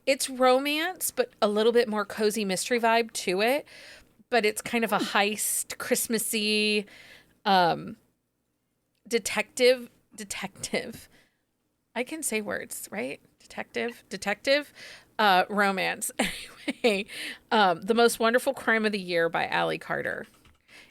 It's romance, but a little bit more cozy mystery vibe to it. But it's kind of a heist, Christmassy, um, detective. I can say words, right? Detective, romance. Anyway, The Most Wonderful Crime of the Year by Allie Carter.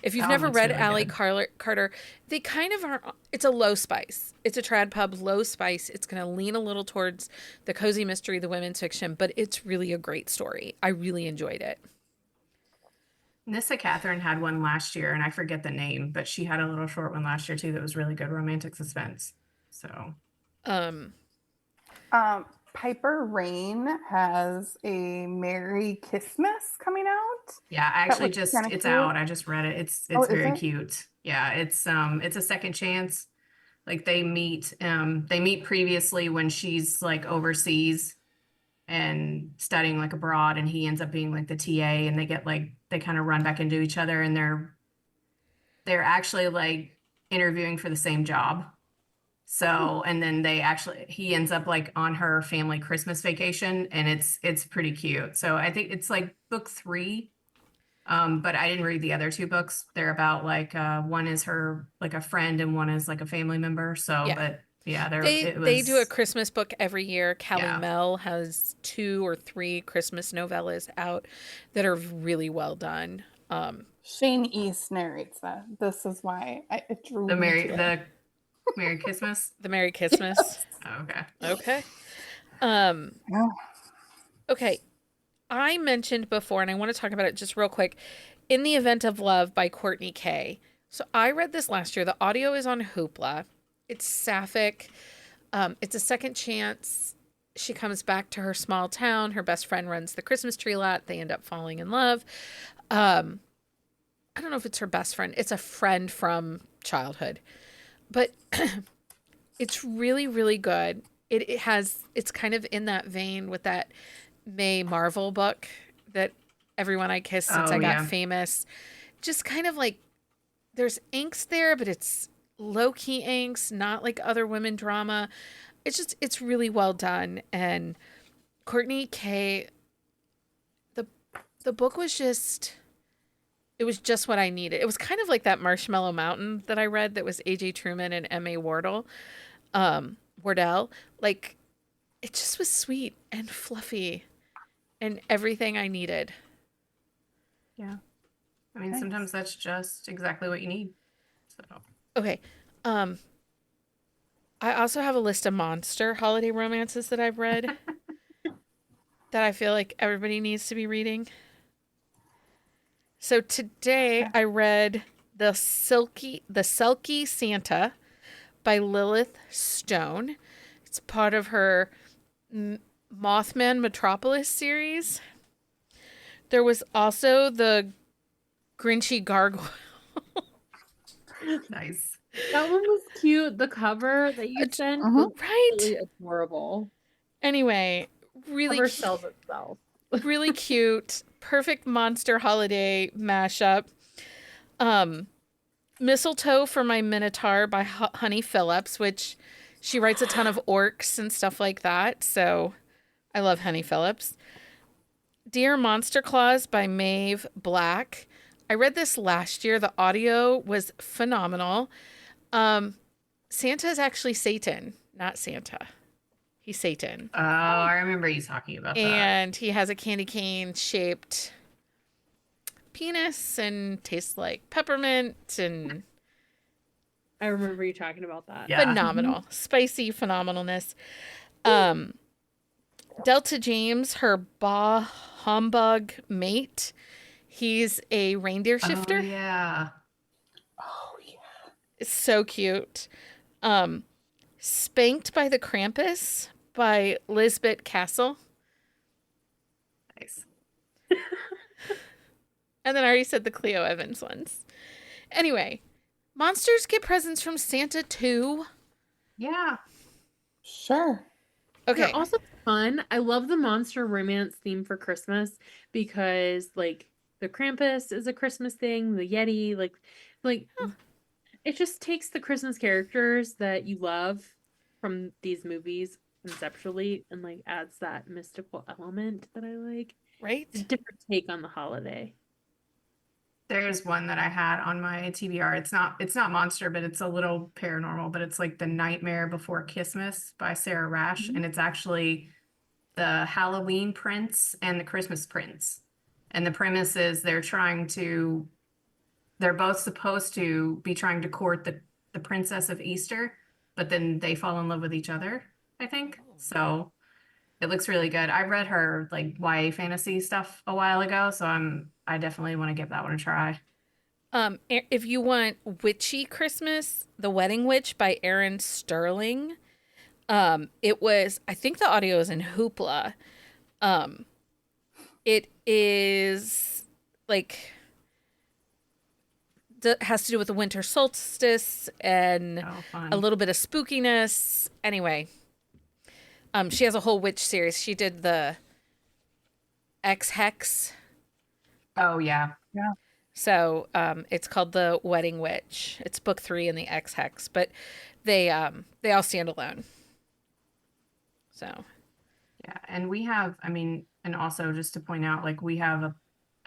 If you've That one never looks read really Allie good. Carter, they kind of are, it's a low spice. It's a trad pub, low spice. It's going to lean a little towards the cozy mystery, the women's fiction, but it's really a great story. I really enjoyed it. Nissa Catherine had one last year, and I forget the name, but she had a little short one last year too that was really good romantic suspense. So Um, Piper Rain has a Merry Christmas coming out. yeah, I That actually looks just kind of it's cute. out. I just read it. It's Oh, it's is very it? cute. Yeah, it's a second chance. Like they meet previously when she's like overseas and studying like abroad, and he ends up being like the TA, and they kind of run back into each other, and they're actually like interviewing for the same job. So, and then he ends up like on her family Christmas vacation, and it's pretty cute. So I think it's like book 3. But I didn't read the other 2 books. They're about like one is her like a friend and one is like a family member. So, yeah. but yeah, it They do a was Christmas book every year. Callie yeah. Mel has 2 or 3 Christmas novellas out that are really well done. Shane East narrates that. This is why it drew The me Merry to it. the Merry Christmas. The Merry Christmas. Oh, okay. Okay. Um, Yeah. okay. I mentioned before, and I want to talk about it just real quick, In the Event of Love by Courtney Kay. So I read this last year. The audio is on Hoopla. It's sapphic. It's a second chance. She comes back to her small town. Her best friend runs the Christmas tree lot. They end up falling in love. Um, I don't know if it's her best friend. It's a friend from childhood. But it's really, really good. It's kind of in that vein with that May Marvel book that Everyone I Kissed Since I Oh Got yeah. Famous. Just kind of like there's angst there, but it's low key angst, not like other women drama. It's really well done. And Courtney K, the the book was just it was just what I needed. It was kind of like that Marshmallow Mountain that I read that was A.J. Truman and M.A. Wardell. Like it just was sweet and fluffy and everything I needed. Yeah. I mean, Nice. sometimes that's just exactly what you need. So Okay. Um I also have a list of monster holiday romances that I've read that I feel like everybody needs to be reading. So today Okay. I read The Sulky Santa by Lilith Stone. It's part of her Mothman Metropolis series. There was also the Grinchy Gargoyle. nice. That one was cute. The cover that you sent Mhm. was Right? really adorable. Anyway, really Cover sells itself. really cute, perfect monster holiday mashup. Mistletoe for My Minotaur by Honey Phillips, which she writes a ton of orcs and stuff like that. So I love Honey Phillips. Dear Monster Claus by Maeve Black. I read this last year. The audio was phenomenal. Santa is actually Satan, not Santa. He's Satan. Oh, I remember you talking about that. And he has a candy cane shaped penis and tastes like peppermint and I remember you talking about that. Yeah. phenomenal. Spicy phenomenalness. Um, Delta James, her bah humbug mate. He's a reindeer Oh shifter. yeah. Oh yeah. It's so cute. Um, Spanked by the Krampus by Lisbeth Castle. Nice. And then I already said the Cleo Evans ones. Anyway, monsters get presents from Santa too. Yeah. Sure. Okay. They're also fun. I love the monster romance theme for Christmas because like the Krampus is a Christmas thing, the Yeti, like it just takes the Christmas characters that you love from these movies conceptually and like adds that mystical element that I like. It's a Right? different take on the holiday. There's one that I had on my TBR. It's not monster, but it's a little paranormal, but it's like The Nightmare Before Christmas by Sarah Rash. Mhm. And it's actually the Halloween prince and the Christmas prince. And the premise is they're both supposed to be trying to court the princess of Easter, but then they fall in love with each other, I think. So it looks really good. I read her like YA fantasy stuff a while ago, so I definitely want to give that one a try. If you want Witchy Christmas, The Wedding Witch by Erin Sterling. It was, I think the audio is in Hoopla. Um, it is like has to do with the winter solstice and Oh, a fun. little bit of spookiness. Anyway, she has a whole witch series. She did the X Hex. Oh yeah. Yeah. So it's called The Wedding Witch. It's book 3 in the X Hex, but they all stand alone. So Yeah. And we have, I mean, and also just to point out, like we have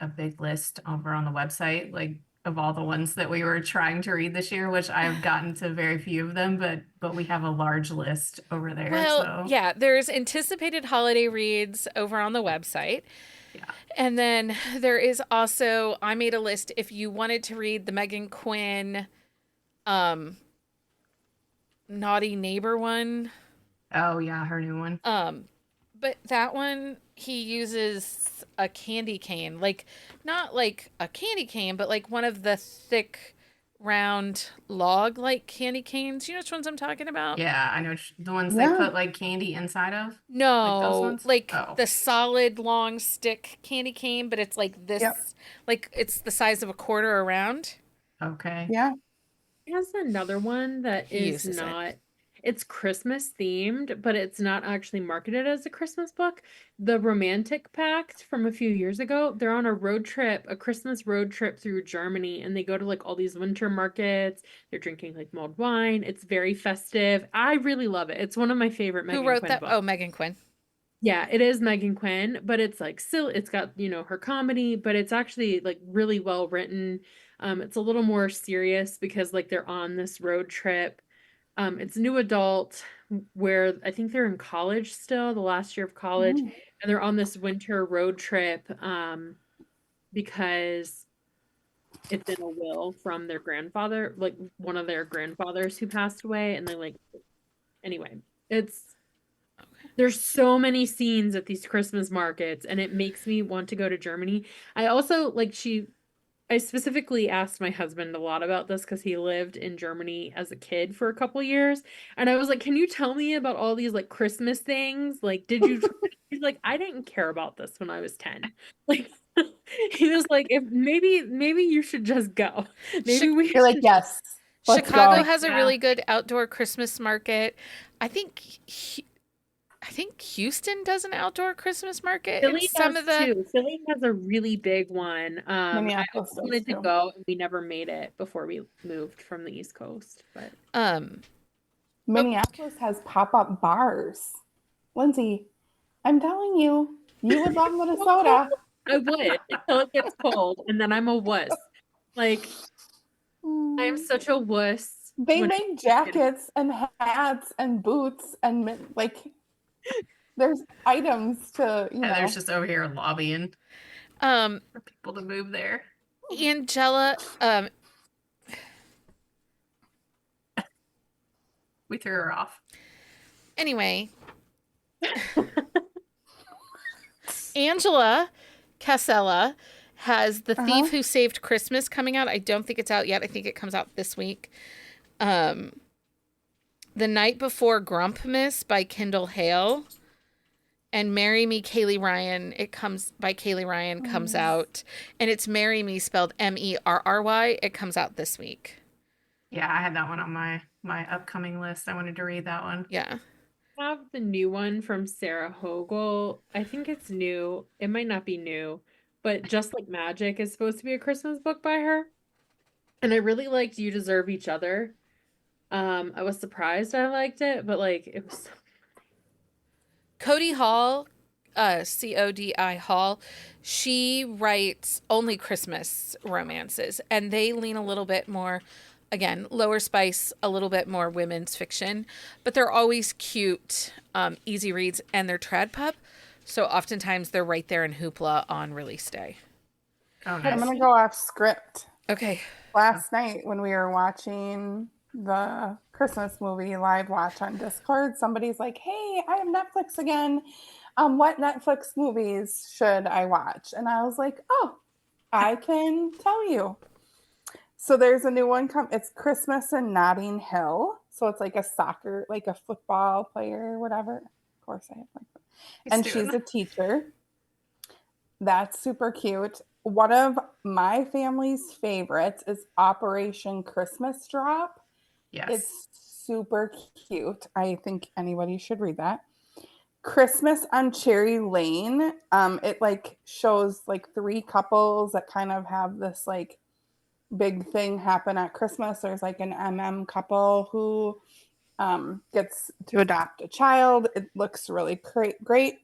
a big list over on the website, like of all the ones that we were trying to read this year, which I've gotten to very few of them, but we have a large list over there. well, So yeah, there's anticipated holiday reads over on the website. yeah. And then there is also, I made a list if you wanted to read the Megan Quinn um Naughty Neighbor one. Oh yeah, her new one. But that one he uses a candy cane, like not like a candy cane, but like one of the thick round log like candy canes. You know which ones I'm talking about? Yeah, I know the ones they Yeah. put like candy inside of, like those No, ones. like Oh, the solid long stick candy cane, but it's like Yep. this, like it's the size of a quarter around. okay. Yeah. Has another one that He is uses it. not, it's Christmas themed, but it's not actually marketed as a Christmas book. The Romantic Pact from a few years ago, they're on a road trip, a Christmas road trip through Germany, and they go to like all these winter markets. They're drinking like mulled wine. It's very festive. I really love it. It's one of my favorite Who Megan wrote Quinn that? books. Oh, Megan Quinn. Yeah, it is Megan Quinn, but it's like still it's got, her comedy, but it's actually like really well written. It's a little more serious because like they're on this road trip. It's new adult where I think they're in college still, the last year of college, Mm. and they're on this winter road trip because it's in a will from their grandfather, like one of their grandfathers who passed away, and they like anyway, there's so many scenes at these Christmas markets, and it makes me want to go to Germany. I also I specifically asked my husband a lot about this because he lived in Germany as a kid for a couple years. And I was like, can you tell me about all these like Christmas things? Like, did you try it?" He's like, I didn't care about this when I was 10. Like he was like, if maybe you should just go. Maybe we You're like, should yes, let's Chicago go. has a Yeah. really good outdoor Christmas market. I think I think Houston does an outdoor Christmas market in Philly some does of the too. Philly has a really big one. I Minneapolis always does wanted to too. go and we never made it before we moved from the East Coast. But um Minneapolis has pop-up bars. Lindsay, I'm telling you, you would love Minnesota. I would until it gets cold, and then I'm a wuss. Like I am such a wuss. They when make jackets and hats and boots and like there's items to, Heather's just over here lobbying um for people to move there. Angela We threw her off. anyway, Angela Casella has The Thief Who Saved Christmas coming out. I don't think it's out yet. I think it comes out this week. Um, The Night Before Grumpmas by Kindle Hale, and Marry Me Kaylee Ryan. It comes by Kaylee Ryan comes out, and it's Marry Me spelled Merry. It comes out this week. Yeah, I had that one on my upcoming list. I wanted to read that one. Yeah. I have the new one from Sarah Hogel. I think it's new. It might not be new, but Just Like Magic is supposed to be a Christmas book by her. And I really liked You Deserve Each Other. I was surprised I liked it, but like it was so Cody Hall, Codi Hall, she writes only Christmas romances, and they lean a little bit more, again, lower spice, a little bit more women's fiction, but they're always cute, easy reads, and they're trad pub, so oftentimes they're right there in Hoopla on release day. Oh, I'm nice. gonna go off script. Okay. Last night when we were watching the Christmas movie live watch on Discord, somebody's like, "Hey, I have Netflix again. What Netflix movies should I watch?" And I was like, "Oh, I can tell you." So there's a new one it's Christmas in Notting Hill. So it's like a soccer, like a football player or whatever. Of course I have like that. And she's a teacher. That's super cute. One of my family's favorites is Operation Christmas Drop. Yes. It's super cute. I think anybody should read that. Christmas on Cherry Lane. It like shows like three couples that kind of have this like big thing happen at Christmas. There's like an couple who gets to adopt a child. It looks really great.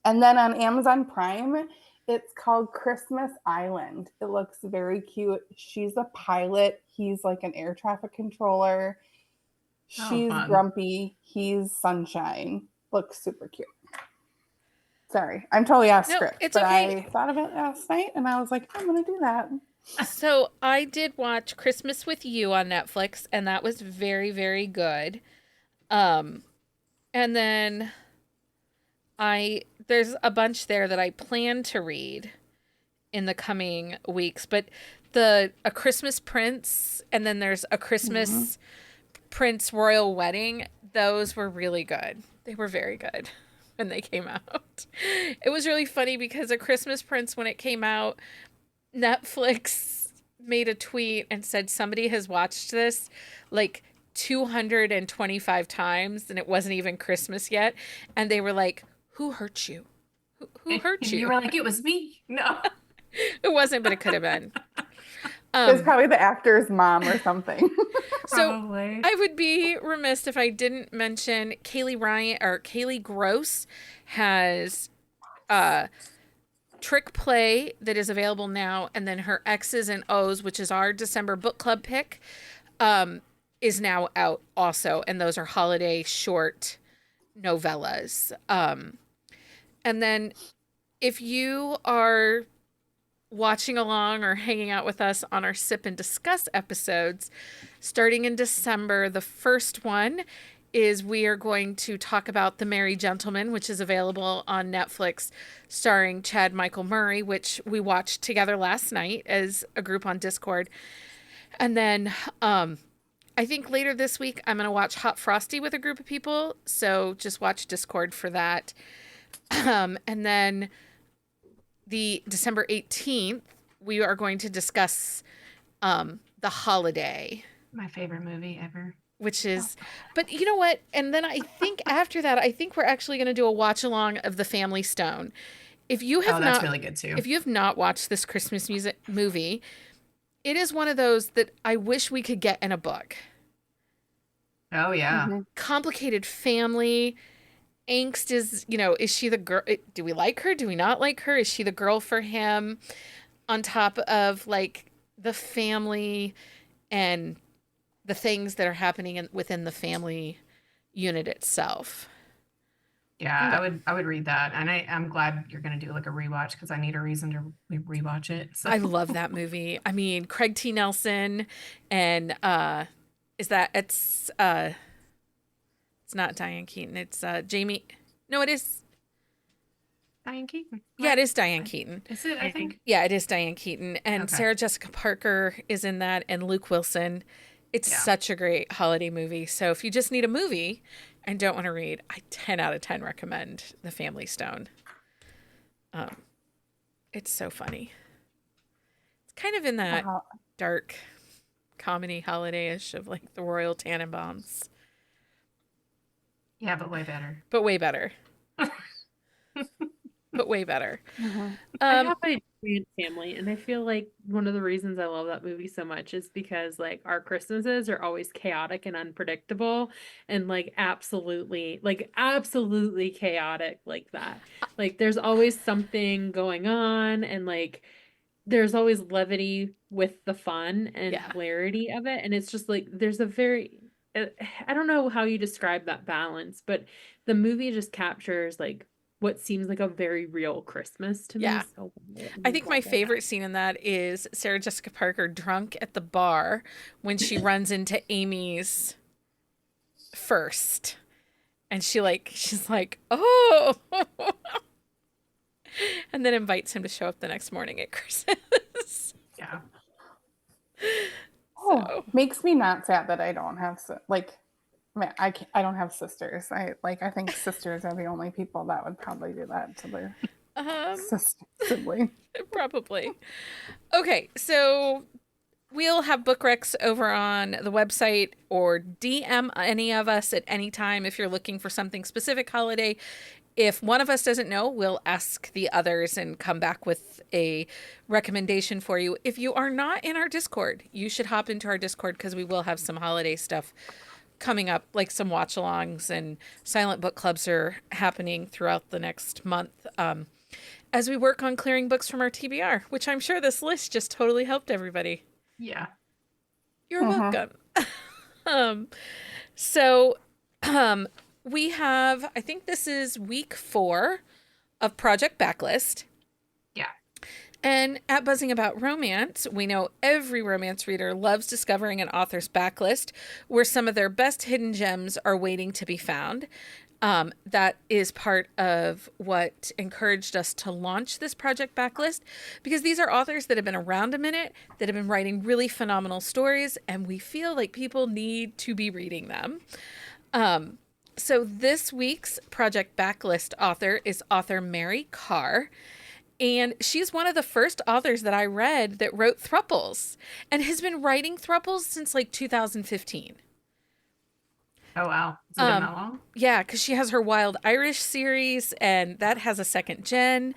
And then on Amazon Prime, it's called Christmas Island. It looks very cute. She's a pilot. He's like an air traffic controller. She's grumpy. He's sunshine. Looks super cute. Sorry, I'm totally off script. It's but okay. I thought of it last night and I was like, I'm going to do that. So I did watch Christmas with You on Netflix, and that was very, very good. And then there's a bunch there that I plan to read in the coming weeks, but A Christmas Prince, and then there's A Christmas Prince Royal Wedding. Those were really good. They were very good when they came out. It was really funny because A Christmas Prince, when it came out, Netflix made a tweet and said somebody has watched this like 225 times and it wasn't even Christmas yet. And they were like, who hurt you? Who hurt you? You were like, it was me. No. It wasn't, but it could have been. It's probably the actor's mom or something. So Probably. I would be remiss if I didn't mention Kaylee Gross has Trick Play that is available now, and then her X's and O's, which is our December book club pick, is now out also, and those are holiday short novellas. And then if you are watching along or hanging out with us on our Sip and Discuss episodes, starting in December, the first one is we are going to talk about The Merry Gentleman, which is available on Netflix, starring Chad Michael Murray, which we watched together last night as a group on Discord. And then I think later this week, I'm going to watch Hot Frosty with a group of people. So just watch Discord for that. And then the December 18th, we are going to discuss The Holiday. My favorite movie ever. Which is, but you know what? And then I think after that, I think we're actually going to do a watch along of The Family Stone. If you have that's really good too. If you have not watched this Christmas movie, it is one of those that I wish we could get in a book. Oh yeah. Mm-hmm. Complicated family. Angst is, is she the girl? Do we like her? Do we not like her? Is she the girl for him? On top of like the family and the things that are happening within the family unit itself. Yeah, I would read that, and I'm glad you're gonna do like a rewatch because I need a reason to rewatch it. So. I love that movie. I mean, Craig T. Nelson, and it's not Diane Keaton. It's Jamie. No, it is Diane Keaton. Yeah, it is Diane Keaton. Is it? I think. Yeah, it is Diane Keaton, and Okay. Sarah Jessica Parker is in that, and Luke Wilson It's Yeah. such a great holiday movie. So if you just need a movie and don't want to read, I 10 out of 10 recommend The Family Stone. It's so funny. It's kind of in that Wow. dark comedy holiday-ish of like the Royal Tannenbaums, Yeah, but way better. but way better. But way better. Mhm. I Um, have a giant family, and I feel like one of the reasons I love that movie so much is because like our Christmases are always chaotic and unpredictable, and like absolutely chaotic like that. Like there's always something going on, and like there's always levity with the fun and yeah. hilarity of it, and it's just like there's a very uh, I don't know how you describe that balance, but the movie just captures like what seems like a very real Christmas to me Yeah. so well, and I I think my love it. favorite scene in that is Sarah Jessica Parker drunk at the bar when she runs into Amy's first. And she's like, "Oh." And then invites him to show up the next morning at Christmas. Yeah. Oh, So, makes me not sad that I don't have like. I don't have sisters. I think sisters are the only people that would probably do that to their sister sibling. probably. Okay, so we'll have book recs over on the website or DM any of us at any time if you're looking for something specific holiday. If one of us doesn't know, we'll ask the others and come back with a recommendation for you. If you are not in our Discord, you should hop into our Discord because we will have some holiday stuff coming up, like some watch alongs and silent book clubs are happening throughout the next month as we work on clearing books from our TBR, which I'm sure this list just totally helped everybody. Yeah. You're welcome. um, so we have, I think this is week 4 of Project Backlist. Yeah. And at Buzzing About Romance, we know every romance reader loves discovering an author's backlist where some of their best hidden gems are waiting to be found. That is part of what encouraged us to launch this Project Backlist because these are authors that have been around a minute, that have been writing really phenomenal stories, and we feel like people need to be reading them. So this week's Project Backlist author is author Mary Carr. And she's one of the first authors that I read that wrote thruples and has been writing thruples since like 2015. Oh wow. Has it been that long? Yeah, because she has her Wild Irish series and that has a second gen.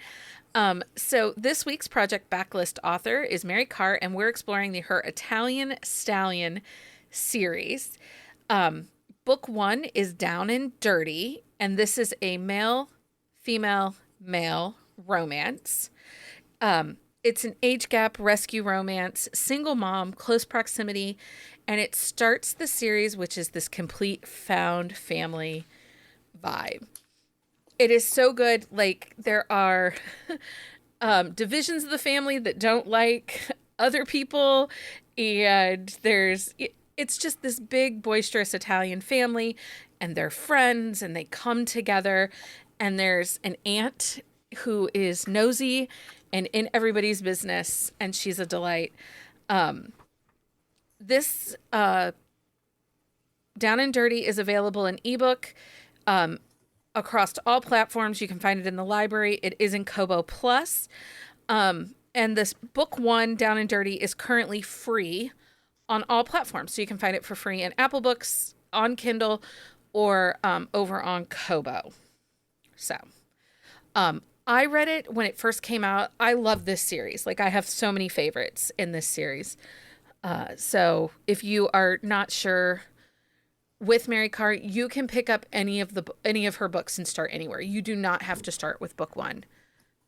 So this week's Project Backlist author is Mary Carr, and we're exploring her Italian Stallion series. Book 1 is Down and Dirty, and this is a male, female, male romance. It's an age gap rescue romance, single mom, close proximity, and it starts the series, which is this complete found family vibe. It is so good. Like there are divisions of the family that don't like other people, and it's just this big boisterous Italian family, and they're friends, and they come together, and there's an aunt who is nosy and in everybody's business, and she's a delight. This Down and Dirty is available in ebook across all platforms. You can find it in the library. It is in Kobo Plus. And this book 1, Down and Dirty, is currently free on all platforms. So you can find it for free in Apple Books, on Kindle, or over on Kobo. So I read it when it first came out. I love this series. Like I have so many favorites in this series. So if you are not sure with Mary Carr, you can pick up any of her books and start anywhere. You do not have to start with book 1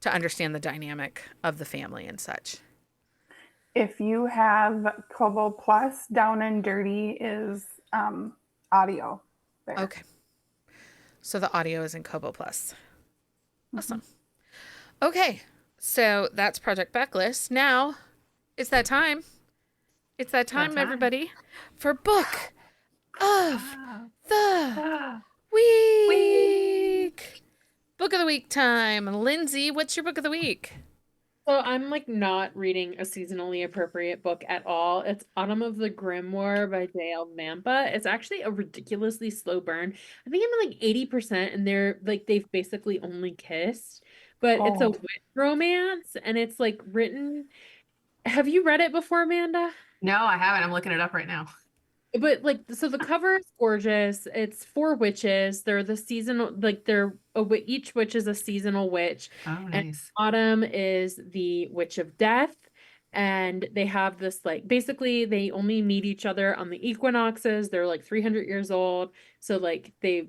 to understand the dynamic of the family and such. If you have Kobo Plus, Down and Dirty is audio there. Okay. So the audio is in Kobo Plus. Awesome. Okay. So that's Project Backlist. Now it's that time. It's that time, everybody, for Book of the Week. Book of the Week time. Lindsay, what's your book of the week? So I'm like not reading a seasonally appropriate book at all. It's Autumn of the Grimoire by J.L. Vampa. It's actually a ridiculously slow burn. I think I'm at like 80% and they're like they've basically only kissed. But it's a Oh, wit romance and it's like written. Have you read it before, Amanda? No, I haven't. I'm looking it up right now. But like, so the cover is gorgeous. It's four witches. They're the seasonal, like each witch is a seasonal witch, Oh, and nice. Autumn is the witch of death. And they have this like basically they only meet each other on the equinoxes. They're like 300 years old. So like the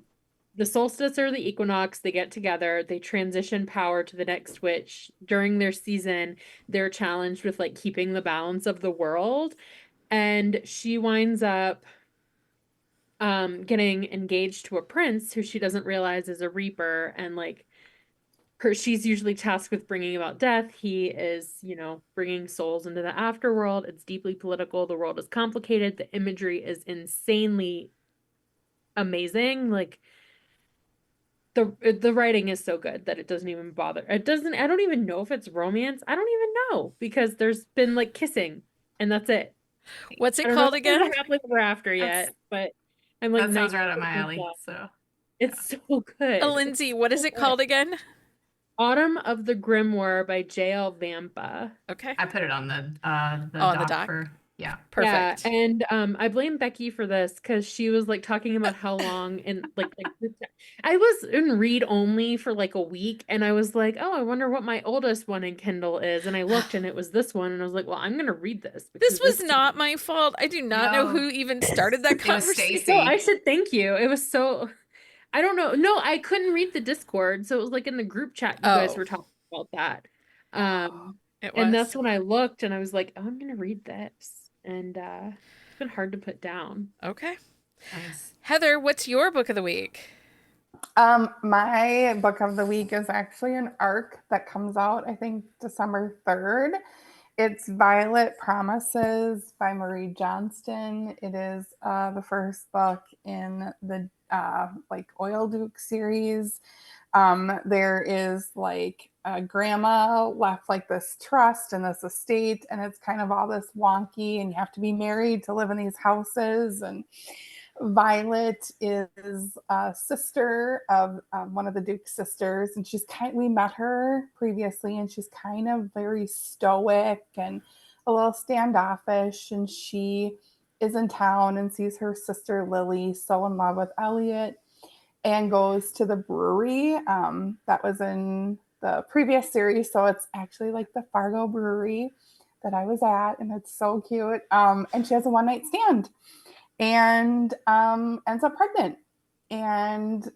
solstice or the equinox, they get together, they transition power to the next witch. During their season, they're challenged with like keeping the balance of the world, and she winds up getting engaged to a prince who she doesn't realize is a reaper, and like she's usually tasked with bringing about death. He is, bringing souls into the afterworld. It's deeply political. The world is complicated. The imagery is insanely amazing. Like the writing is so good that it doesn't even bother. It doesn't I don't even know if it's romance. I don't even know because there's been like kissing and that's it. What's I it don't know called if there's again? a happily ever after That's yet, but I'm like that sounds 90% right up my alley. done. So yeah. It's so good. It's Lindsay, what is so it good. called again? Autumn of the Grimoire by J.L. Vampa. Okay. I put it on the On the doc dock. for yeah. Yeah, Perfect. and I blame Becky for this because she was like talking about how long and like I was in read only for like a week and I was like, oh, I wonder what my oldest one in Kindle is, and I looked and it was this one and I was like, well, I'm gonna read this This because was this not my fault. I do not know No, who even started that it was conversation. no, I Stacy. should thank you. It was so I don't know. No, I couldn't read the Discord, so it was like in the group chat you guys Oh, were talking about that. oh, it And was. that's when I looked and I was like, oh, I'm gonna read this. And it's been hard to put down. Okay. Nice. Heather, what's your book of the week? My book of the week is actually an arc that comes out, I think, December 3rd. It's Violet Promises by Marie Johnston. It is the first book in the like Oil Duke series. There is like a grandma left like this trust and this estate, and it's kind of all this wonky, and you have to be married to live in these houses. And Violet is a sister of one of the Duke's sisters, and we met her previously, and she's kind of very stoic and a little standoffish. And she is in town and sees her sister Lily so in love with Elliot and goes to the brewery that was in the previous series. So it's actually like the Fargo Brewery that I was at, and it's so cute. And she has a one night stand and ends up pregnant. And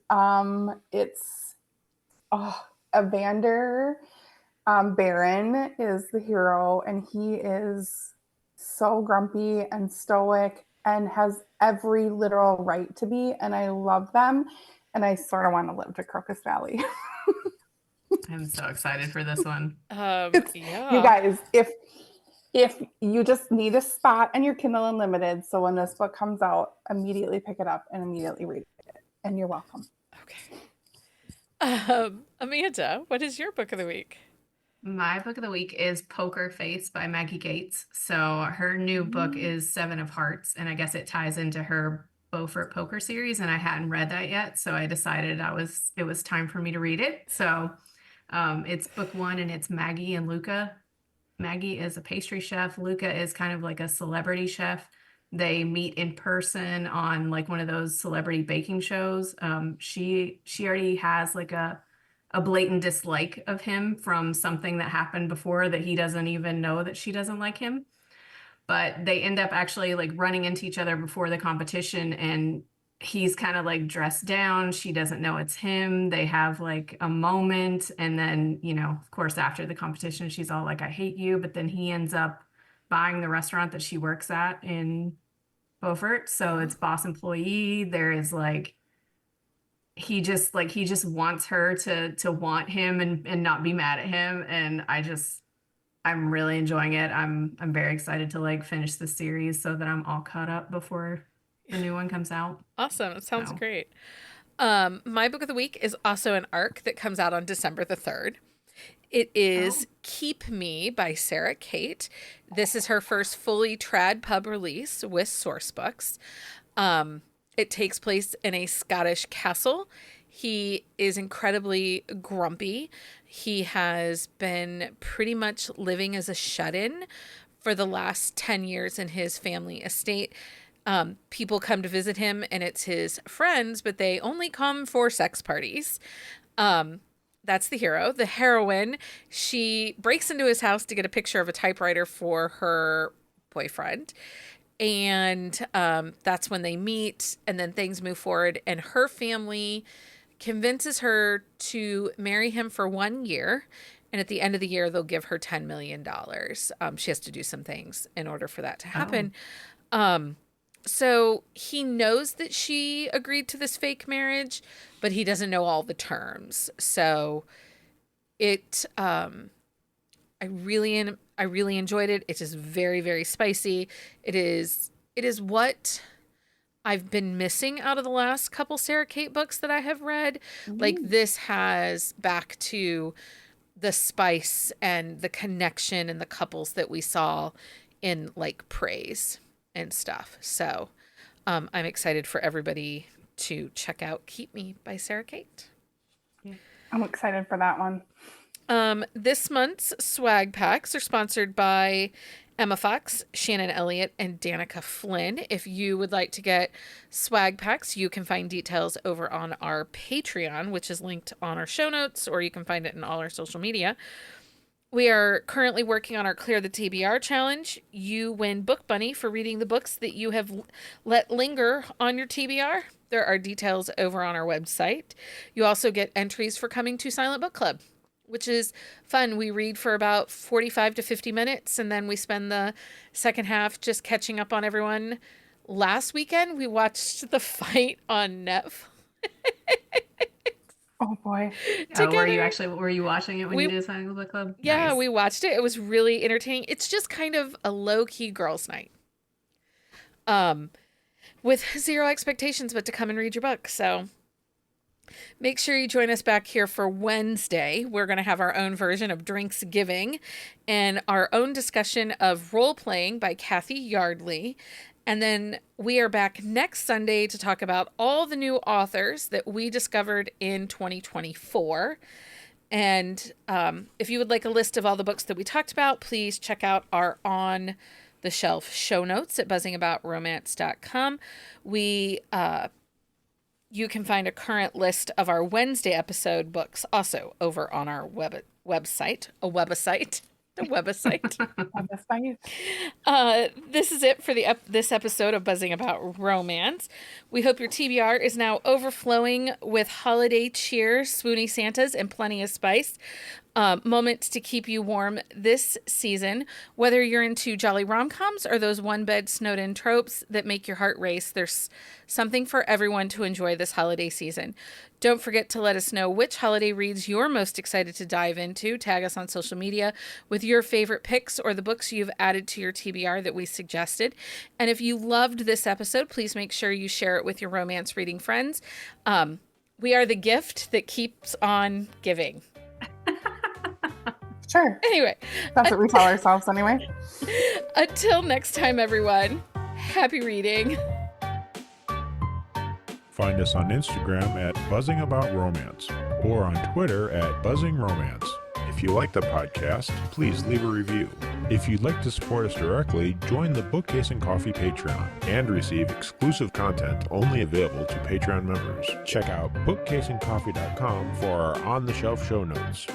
it's Evander Baron is the hero, and he is so grumpy and stoic and has every literal right to be. And I love them. And I sort of want to live to Crocus Valley. I'm so excited for this one. You Yeah. guys, if you just need a spot on your Kindle Unlimited, so when this book comes out, immediately pick it up and immediately read it. And you're welcome. Okay. Amanda, what is your book of the week? My book of the week is Poker Face by Maggie Gates. So her new book is Seven of Hearts, and I guess it ties into her Beaufort Poker series, and I hadn't read that yet, so I decided it was time for me to read it. So it's book one, and it's Maggie and Luca. Maggie is a pastry chef. Luca is kind of like a celebrity chef. They meet in person on like one of those celebrity baking shows. She already has like a blatant dislike of him from something that happened before that he doesn't even know that she doesn't like him. But they end up actually like running into each other before the competition, and he's kind of like dressed down. She doesn't know it's him. They have like a moment, and then, of course, after the competition, she's all like, I hate you. But then he ends up buying the restaurant that she works at in Beaufort. So it's boss employee. There is like he just wants her to want him and not be mad at him. And I'm really enjoying it. I'm very excited to like finish the series so that I'm all caught up before the new one comes out. Awesome. It sounds So great. My book of the week is also an arc that comes out on December the 3rd. It is Keep Me by Sarah Kate. This is her first fully trad pub release with Sourcebooks. It takes place in a Scottish castle. He is incredibly grumpy. He has been pretty much living as a shut-in for the last 10 years in his family estate. People come to visit him and it's his friends, but they only come for sex parties. That's the hero. The heroine, she breaks into his house to get a picture of a typewriter for her boyfriend. And that's when they meet, and then things move forward. And her family convinces her to marry him for 1 year. And at the end of the year, they'll give her $10 million. She has to do some things in order for that to happen. So he knows that she agreed to this fake marriage, but he doesn't know all the terms. So I really enjoyed it. It is very, very spicy. It is what I've been missing out of the last couple Sarah Kate books that I have read. Like, this has back to the spice and the connection and the couples that we saw in like Praise and stuff. So I'm excited for everybody to check out Keep Me by Sarah Kate. I'm excited for that one. This month's swag packs are sponsored by Emma Fox, Shannon Elliott, and Danica Flynn. If you would like to get swag packs, you can find details over on our Patreon, which is linked on our show notes, or you can find it in all our social media. We are currently working on our Clear the TBR challenge. You win Book Bunny for reading the books that you have let linger on your TBR. There are details over on our website. You also get entries for coming to Silent Book Club, which is fun. We read for about 45 to 50 minutes, and then we spend the second half just catching up on everyone. Last weekend, we watched The Fight on Netflix. Oh boy. Were you watching it when you did Silent Book Club? Yeah, Nice. we watched it. It was really entertaining. It's just kind of a low-key girls' night. With zero expectations but to come and read your book. So make sure you join us back here for Wednesday. We're going to have our own version of Drinks Giving and our own discussion of Role Playing by Kathy Yardley. And then we are back next Sunday to talk about all the new authors that we discovered in 2024. And if you would like a list of all the books that we talked about, please check out our On the Shelf show notes at buzzingaboutromance.com. You can find a current list of our Wednesday episode books also over on our website. This is it for this episode of Buzzing About Romance. We hope your TBR is now overflowing with holiday cheer, swoony Santas, and plenty of spice. Moments to keep you warm this season. Whether you're into jolly rom-coms or those one-bed snowed-in tropes that make your heart race, there's something for everyone to enjoy this holiday season. Don't forget to let us know which holiday reads you're most excited to dive into. Tag us on social media with your favorite picks or the books you've added to your TBR that we suggested. And if you loved this episode, please make sure you share it with your romance reading friends. We are the gift that keeps on giving. Sure. Anyway. That's what we tell ourselves anyway. Until next time, everyone. Happy reading. Find us on Instagram at Buzzing About Romance or on Twitter at Buzzing Romance. If you like the podcast, please leave a review. If you'd like to support us directly, join the Bookcase and Coffee Patreon and receive exclusive content only available to Patreon members. Check out bookcaseandcoffee.com for our on-the-shelf show notes.